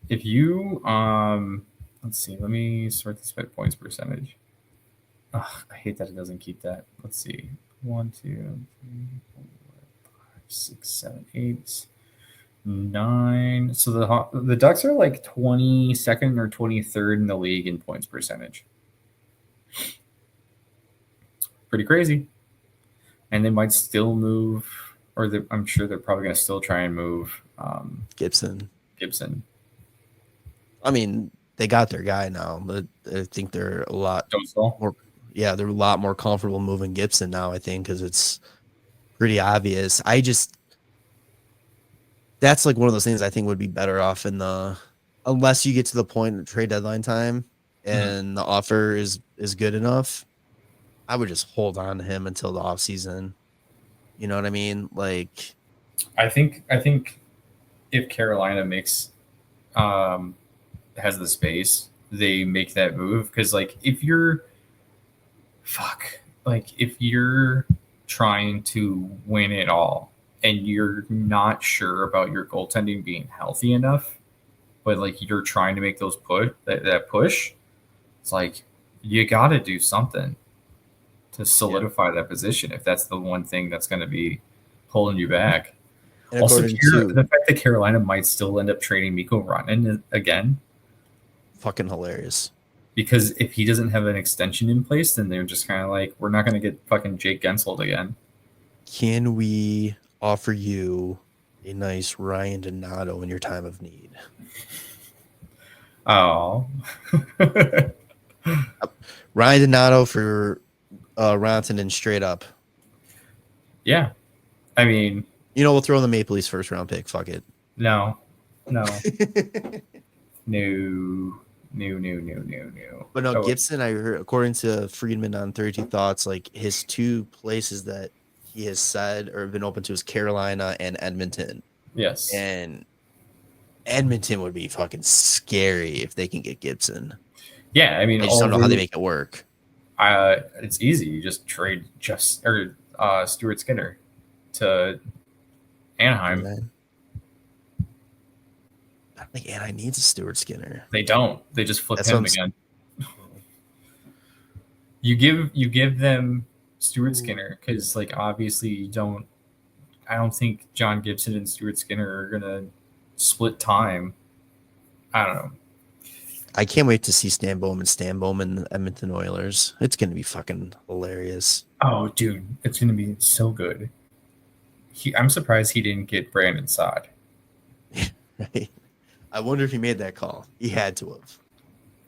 If you let's see, let me sort this by points percentage. Ugh, I hate that it doesn't keep that. Let's see. 1, 2, 3, 4, 5, 6, 7, 8, 9. So the Ducks are like 22nd or 23rd in the league in points percentage. Pretty crazy. And they might still move, or I'm sure they're probably going to still try and move Gibson. I mean, they got their guy now, but I think they're a lot more. Yeah, they're a lot more comfortable moving Gibson now, I think, because it's pretty obvious. That's like one of those things I think would be better off unless you get to the point of trade deadline time and the offer is good enough. I would just hold on to him until the offseason. You know what I mean? Like, I think if Carolina has the space, they make that move, because like if you're trying to win it all and you're not sure about your goaltending being healthy enough, but like you're trying to make those that push, it's like you got to do something to solidify that position if that's the one thing that's going to be pulling you back. And also, the fact that Carolina might still end up trading Mikko Rantanen again, fucking hilarious. Because if he doesn't have an extension in place, then they're just kind of like, we're not going to get fucking Jake Gensel again. Can we offer you a nice Ryan Donato in your time of need? Oh. Ryan Donato for Rantanen straight up. Yeah. I mean, We'll throw in the Maple Leafs first round pick. Fuck it. No. No. But no, Oh, Gibson, I heard, according to Friedman on 30 Thoughts, like his two places that he has said or been open to is Carolina and Edmonton. yes. And Edmonton would be fucking scary if they can get Gibson. Yeah, I mean, I just don't know how they make it work. It's easy. You just trade Stuart Skinner to Anaheim. I don't think Anaheim needs a Stuart Skinner. They don't. They just flip That's him again. You give them Stuart Skinner because, like, obviously you don't. I don't think John Gibson and Stuart Skinner are gonna split time. I don't know. I can't wait to see Stan Bowman and the Edmonton Oilers. It's gonna be fucking hilarious. Oh, dude, it's gonna be so good. I'm surprised he didn't get Brandon Saad. Right? I wonder if he made that call. He had to have.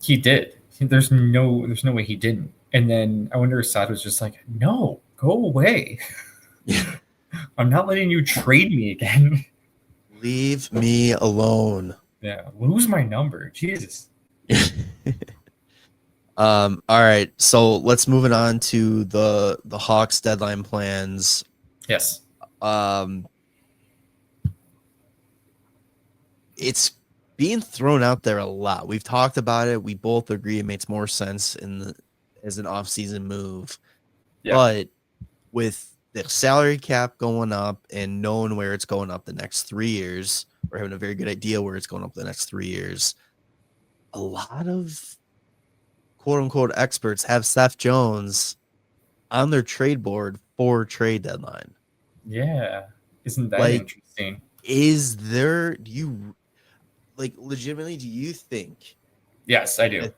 He did. There's no way he didn't. And then I wonder if Saad was just like, no, go away. I'm not letting you trade me again. Leave me alone. Yeah, lose my number. Jesus. All right. So let's move it on to the Hawks deadline plans. Yes. It's being thrown out there a lot. We've talked about it. We both agree it makes more sense as an off-season move. Yeah. But with the salary cap going up and knowing where it's going up the next 3 years, or having a very good idea where it's going up the next 3 years, a lot of quote-unquote experts have Seth Jones on their trade board for trade deadline. Yeah. Isn't that interesting? Legitimately, do you think? Yes, I do.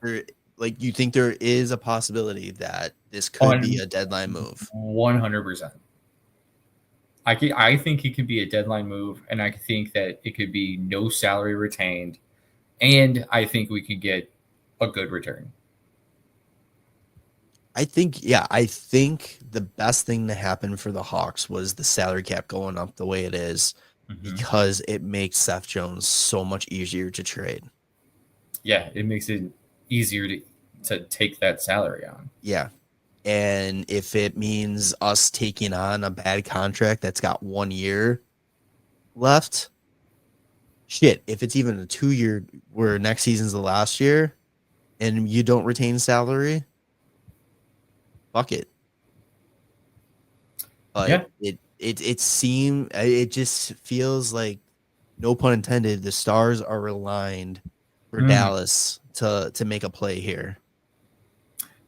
You think there is a possibility that this could be a deadline move? 100%. I think it could be a deadline move, and I think that it could be no salary retained, and I think we could get a good return. I think the best thing to happen for the Hawks was the salary cap going up the way it is, because it makes Seth Jones so much easier to trade. Yeah, it makes it easier to take that salary on. Yeah. And if it means us taking on a bad contract that's got 1 year left, shit, if it's even a 2-year where next season's the last year and you don't retain salary, fuck it. But yeah. It just feels like, no pun intended, the stars are aligned for Dallas to make a play here.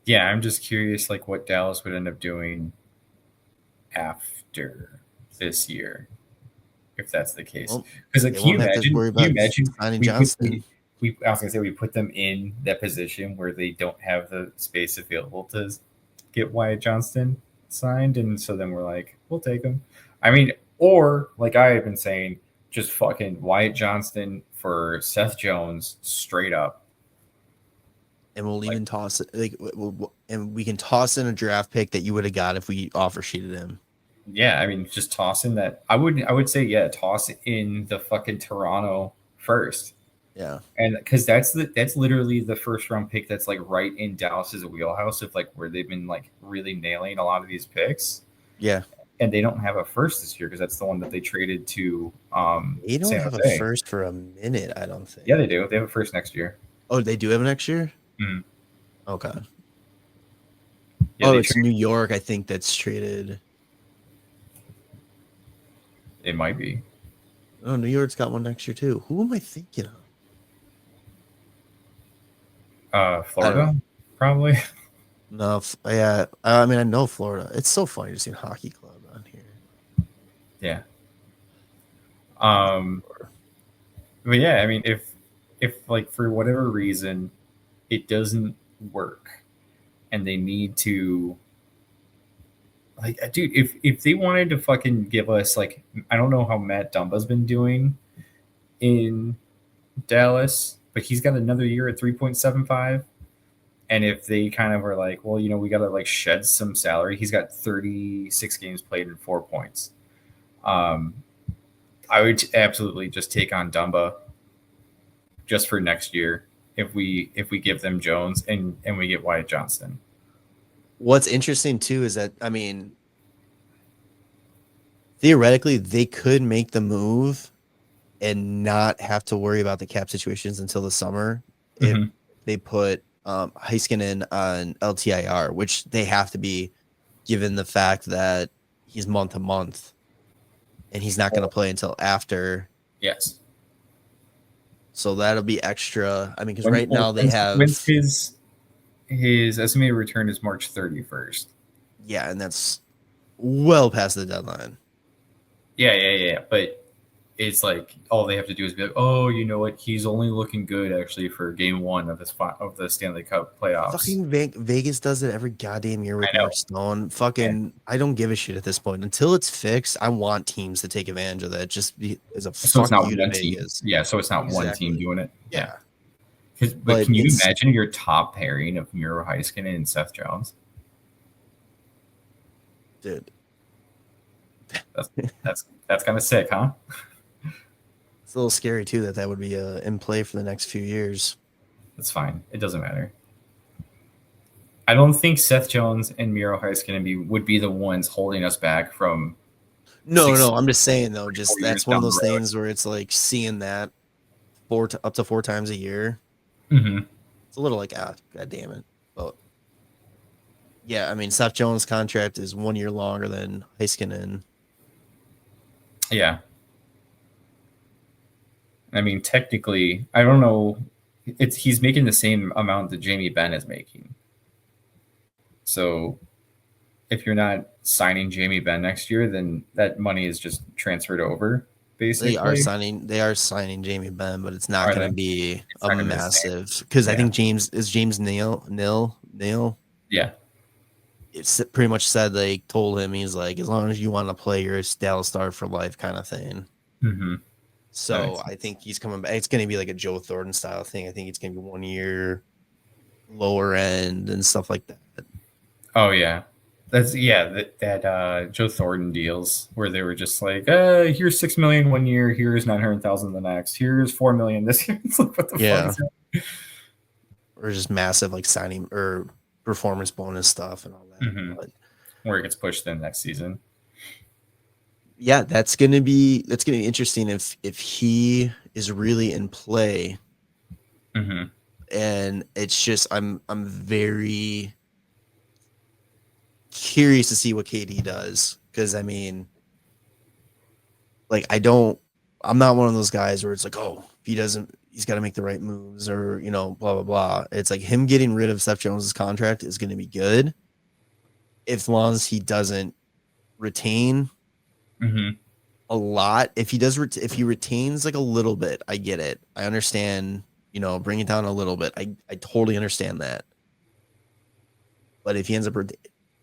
Yeah, I'm just curious, like, what Dallas would end up doing after this year, if that's the case. Because, like, can you imagine signing Johnston? I was gonna say we put them in that position where they don't have the space available to get Wyatt Johnston signed, and so then we're like, we'll take him. I mean, or like I have been saying, just fucking Wyatt Johnston for Seth Jones straight up. And we'll even toss it, and we can toss in a draft pick that you would have got if we offer sheeted him. Yeah, I mean, just toss in that. I would say, yeah, toss in the fucking Toronto first. Yeah, and because that's literally the first round pick that's like right in Dallas's wheelhouse of like where they've been like really nailing a lot of these picks. Yeah, and they don't have a first this year because that's the one that they traded to. They don't have a first for a minute, I don't think. Yeah, they do. They have a first next year. Oh, they do have a next year? Mm. Okay. Yeah, it's New York, I think, that's traded. It might be. Oh, New York's got one next year too. Who am I thinking of? Florida, probably. No, yeah. I mean, I know Florida. It's so funny to see a hockey club on here. Yeah. But yeah, I mean, if like for whatever reason it doesn't work, and they need to, like, dude, if they wanted to fucking give us, like, I don't know how Matt Dumba's been doing in Dallas, but he's got another year at 3.75. And if they kind of are like, well, we got to like shed some salary, he's got 36 games played and 4 points. I would absolutely just take on Dumba just for next year if we give them Jones and we get Wyatt Johnston. What's interesting too is that, I mean, theoretically they could make the move and not have to worry about the cap situations until the summer if they put Heiskanen on LTIR, which they have to be, given the fact that he's month to month and he's not going to play until after. Yes. So that'll be extra. I mean, because right now they have. When's his estimated return is March 31st. Yeah, and that's well past the deadline. Yeah. But it's like all they have to do is be like, oh, you know what? He's only looking good actually for game 1 of the Stanley Cup playoffs. Fucking Vegas does it every goddamn year with Mark Stone. Fucking, I don't give a shit at this point. Until it's fixed, I want teams to take advantage of that. Just as a so it's not you one to team. Vegas. Yeah, so it's not one team doing it. Yeah. But can you imagine your top pairing of Miro Heiskanen and Seth Jones? Dude. That's kind of sick, huh? It's a little scary too that would be in play for the next few years. That's fine. It doesn't matter. I don't think Seth Jones and Miro Heiskanen would be the ones holding us back from. No. I'm just saying though. Just that's one of those things where it's like seeing that up to 4 times a year. Mm-hmm. It's a little like God damn it. But yeah, I mean Seth Jones' contract is 1 year longer than Heiskanen. Yeah. I mean, technically, I don't know. He's making the same amount that Jamie Benn is making. So if you're not signing Jamie Benn next year, then that money is just transferred over. Basically, they are signing Jamie Benn, but it's not going to be a massive because I think James Neal. Yeah. It's pretty much said they told him he's like, as long as you want to play, you're a Dallas Star for life kind of thing. Mm-hmm. So I think he's coming back. It's going to be like a Joe Thornton style thing. I think it's going to be 1 year lower end and stuff like that. Oh yeah, that Joe Thornton deals where they were just like, here's $6 million 1 year, here's 900,000 the next, here's $4 million this year. It's like, what the fuck is that? Or just massive like signing or performance bonus stuff and all that. Mm-hmm. But, where it gets pushed in next season. Yeah, that's gonna be interesting if he is really in play. Mm-hmm. And it's just I'm very curious to see what KD does, because I mean, like I'm not one of those guys where it's like, oh, if he doesn't, he's got to make the right moves or blah blah blah. It's like him getting rid of Seth Jones's contract is going to be good, as long as he doesn't retain a lot. If he does, if he retains like a little bit, I get it. I understand. Bring it down a little bit. I totally understand that. But if he ends up,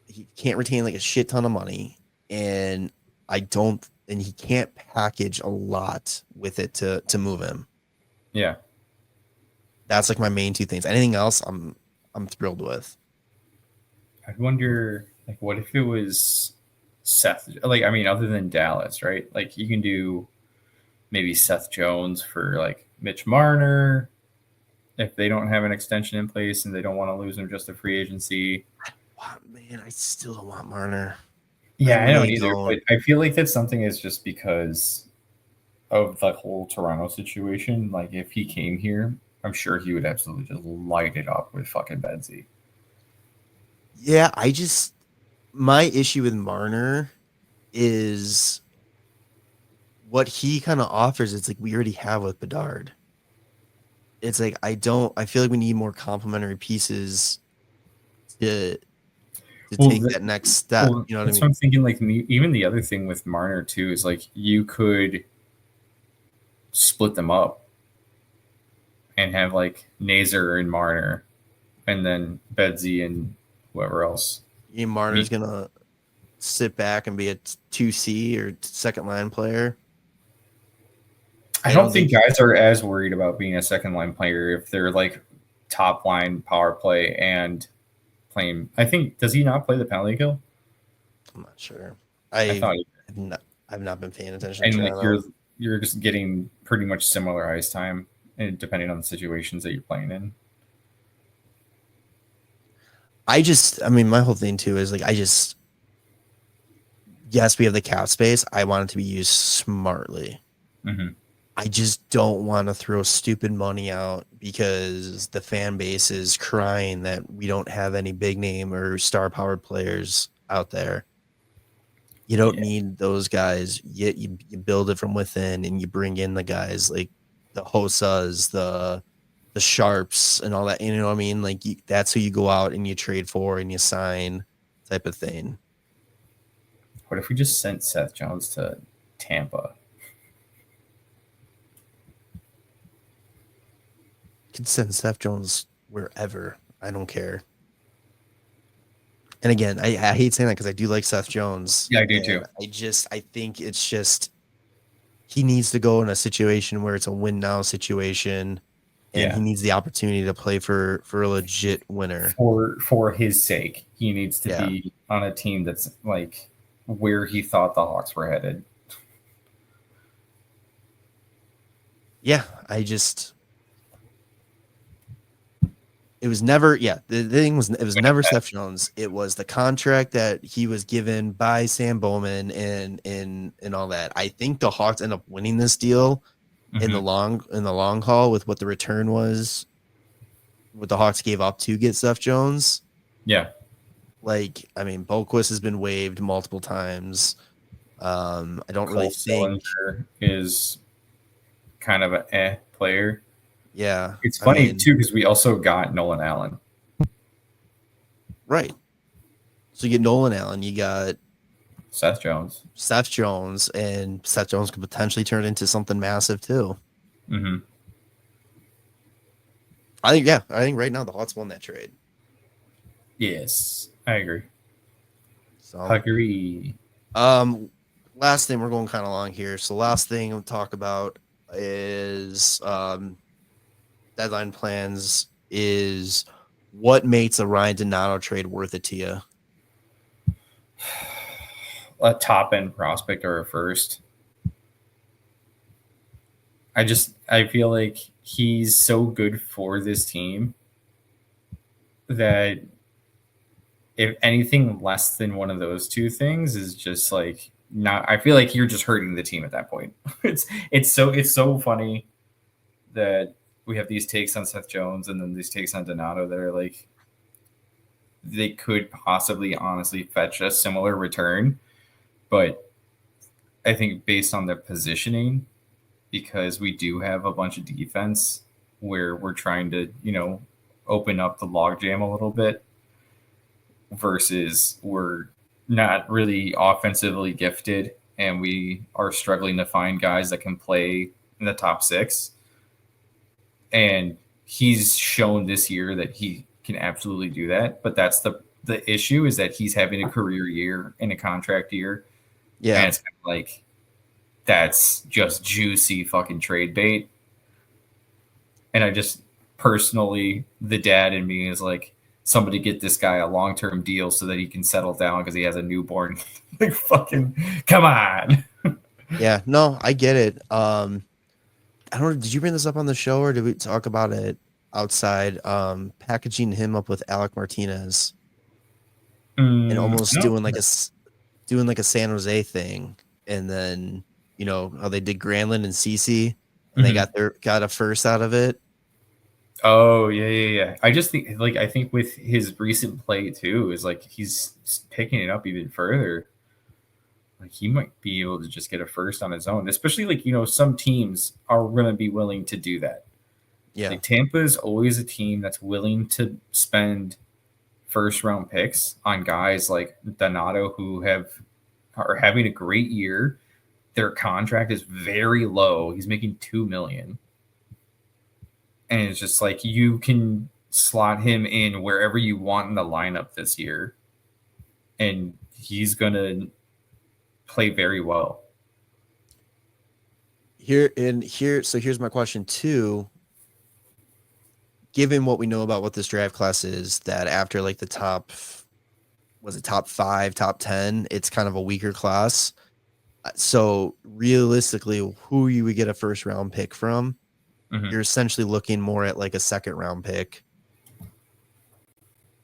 he can't retain like a shit ton of money, and he can't package a lot with it to move him. Yeah. That's like my main 2 things. Anything else, I'm thrilled with. I wonder, like, what if it was Seth? Like, I mean, other than Dallas, right? Like, you can do maybe Seth Jones for like Mitch Marner if they don't have an extension in place and they don't want to lose him just to free agency. Man, I still don't want Marner. Yeah, I don't either. But I feel like that's something is just because of the whole Toronto situation. Like, if he came here, I'm sure he would absolutely just light it up with fucking Bedsy. Yeah, my issue with Marner is what he kind of offers. It's like we already have with Bedard. It's like I feel like we need more complementary pieces to take that next step. You know what I mean? So I'm thinking, like, even the other thing with Marner too is like you could split them up and have like Nazer and Marner, and then Bedsy and whoever else. Marner's gonna sit back and be a 2C or second line player. I don't think guys are as worried about being a second line player if they're like top line power play and playing. I think, does he not play the penalty kill? I'm not sure. I thought I've not been paying attention. And like you're just getting pretty much similar ice time, and depending on the situations that you're playing in. I mean, my whole thing too is like, yes, we have the cap space. I want it to be used smartly. Mm-hmm. I just don't want to throw stupid money out because the fan base is crying that we don't have any big name or star powered players out there. You don't need those guys. Yet you build it from within, and you bring in the guys like the Hosas, the Sharps, and all that. You know what I mean? Like that's who you go out and you trade for and you sign, type of thing. What if we just sent Seth Jones to Tampa? Could send Seth Jones wherever. I don't care. And again, I hate saying that because I do like Seth Jones. Yeah, I do too. I think it's just he needs to go in a situation where it's a win now situation, and he needs the opportunity to play for a legit winner. For his sake, he needs to be on a team that's like where he thought the Hawks were headed. Yeah, it was never, the thing was, it was never Seth Jones. It was the contract that he was given by Sam Bowman and all that. I think the Hawks end up winning this deal in the long haul with what the return was, what the Hawks gave up to get Seth Jones. Yeah. Like, I mean, Boquist has been waived multiple times. I don't really think is kind of an player. Yeah. It's funny, too, because we also got Nolan Allen. Right. So you get Nolan Allen, you got Seth Jones, and Seth Jones could potentially turn into something massive, too. Mm-hmm. I think right now the Hawks won that trade. Yes, I agree. So, agree. Last thing, we're going kind of long here. So last thing we'll talk about is deadline plans. Is what makes a Ryan Donato trade worth it to you? A top end prospect or a first. I feel like he's so good for this team that if anything less than one of those two things is just like not, I feel like you're just hurting the team at that point. It's so funny that we have these takes on Seth Jones and then these takes on Donato that are like they could possibly honestly fetch a similar return, but I think based on their positioning, because we do have a bunch of defense where we're trying to, open up the logjam a little bit versus we're not really offensively gifted and we are struggling to find guys that can play in the top six. And he's shown this year that he can absolutely do that. But that's the issue is that he's having a career year and a contract year. Yeah. And it's kind of like, that's just juicy fucking trade bait. And I just personally, the dad in me is like, somebody get this guy a long-term deal so that he can settle down because he has a newborn. Like, fucking, come on. Yeah, no, I get it. I don't know. Did you bring this up on the show or did we talk about it outside? Packaging him up with Alec Martinez and almost doing like a San Jose thing, and then how they did Granlund and Cece, and they got a first out of it. Oh yeah. I just think I think with his recent play too is like he's picking it up even further. Like he might be able to just get a first on his own, especially some teams are going to be willing to do that. Yeah, like Tampa is always a team that's willing to spend first round picks on guys like Donato who are having a great year. Their contract is very low. He's making $2 million. And it's just like you can slot him in wherever you want in the lineup this year. And he's going to play very well. So here's my question too. Given what we know about what this draft class is, that after like the top 5, top 10, it's kind of a weaker class. So realistically, who you would get a first round pick from, you're essentially looking more at like a second round pick.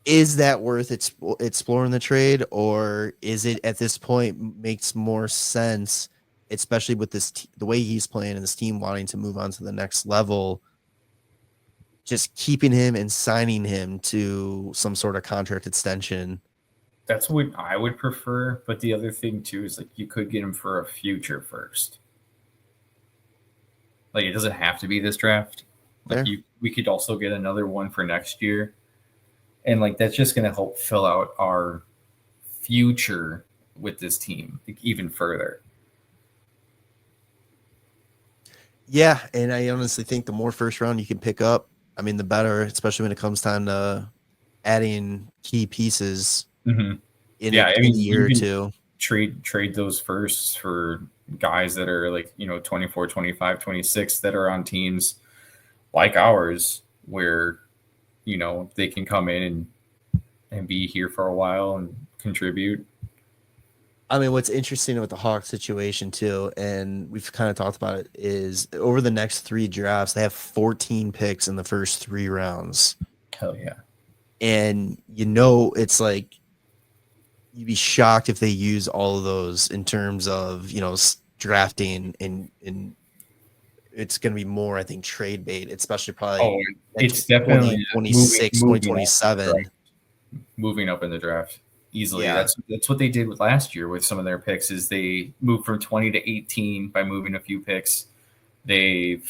Is that worth exploring the trade, or is it at this point makes more sense, especially with this the way he's playing and this team wanting to move on to the next level, just keeping him and signing him to some sort of contract extension? That's what I would prefer. But the other thing too is like you could get him for a future first. Like it doesn't have to be this draft. Like we could also get another one for next year. And like that's just going to help fill out our future with this team even further. Yeah, and I honestly think the more first round you can pick up, I mean, the better, especially when it comes time to adding key pieces in a year or two. Trade those firsts for guys that are like, 24, 25, 26 that are on teams like ours where, they can come in and be here for a while and contribute. I mean, what's interesting with the Hawks situation too, and we've kind of talked about it, is over the next 3 drafts, they have 14 picks in the first 3 rounds. Hell yeah. And it's like you'd be shocked if they use all of those in terms of, drafting and it's going to be more, I think, trade bait, especially probably it's definitely 2026, 2027. Moving up in the draft easily. Yeah. That's what they did with last year with some of their picks is they moved from 20 to 18 by moving a few picks. They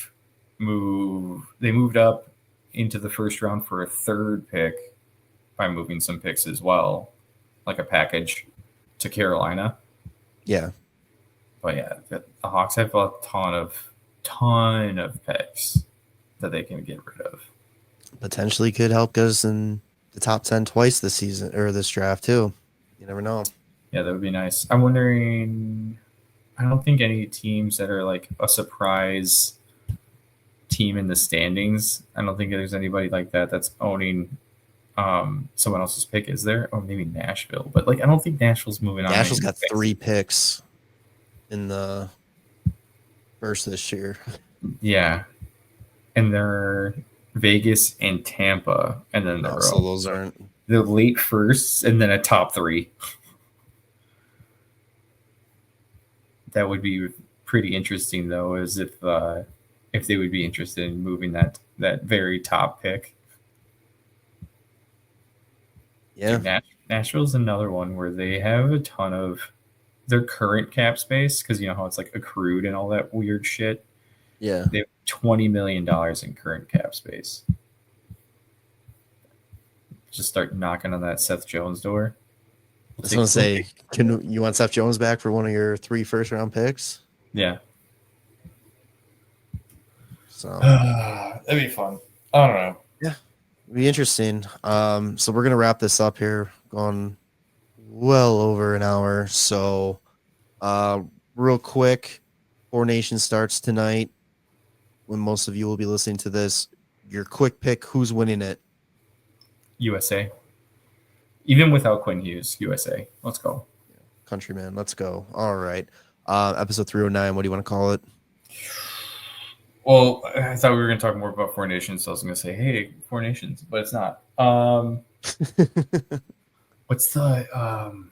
moved up into the first round for a 3rd pick by moving some picks as well, like a package to Carolina. Yeah. But yeah, the Hawks have a ton of picks that they can get rid of. Potentially could help us in the top 10 twice this season or this draft too. You never know. Yeah, that would be nice. I'm wondering, I don't think any teams that are like a surprise team in the standings, I don't think there's anybody like that that's owning someone else's pick, is there? Or maybe Nashville. But like I don't think Nashville's moving on. Nashville's got 3 picks in the first this year. Yeah. And they're Vegas and Tampa, and then so those aren't the late firsts, and then a top 3. That would be pretty interesting, though, as if they would be interested in moving that very top pick. Yeah, Dude, Nashville's another one where they have a ton of their current cap space because you know how it's like accrued and all that weird shit. Yeah, they have $20 million in current cap space. Just start knocking on that Seth Jones door. I was going to say, you want Seth Jones back for one of your 3 first-round picks? Yeah. So that'd be fun. I don't know. Yeah, it'd be interesting. So we're going to wrap this up here. Gone well over an hour. So real quick, 4 Nations starts tonight. When most of you will be listening to this, your quick pick, who's winning it? USA. Even without Quinn Hughes, USA. Let's go. Countryman, let's go. All right. Episode 309, what do you want to call it? Well, I thought we were going to talk more about 4 Nations, so I was going to say, hey, 4 Nations, but it's not. What's the oh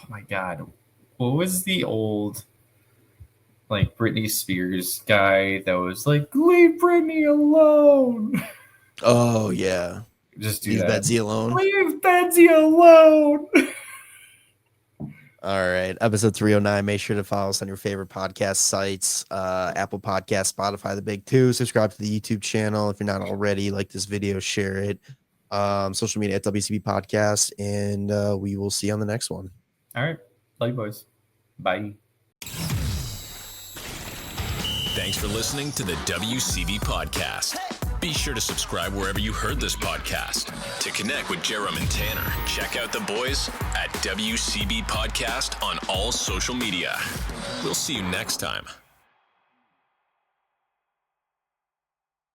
my God. What was the old like Britney Spears guy that was like, leave Britney alone? Oh yeah. Just do leave that. Bedsy alone. Leave Bedsy alone. All right. Episode 309. Make sure to follow us on your favorite podcast sites. Apple Podcast, Spotify, the big 2. Subscribe to the YouTube channel. If you're not already, like this video, share it. Social media at WCB Podcast. And we will see you on the next one. All right. Love you, boys. Bye. Thanks for listening to the WCB Podcast. Be sure to subscribe wherever you heard this podcast. To connect with Jarom and Tanner, check out the boys at WCB Podcast on all social media. We'll see you next time.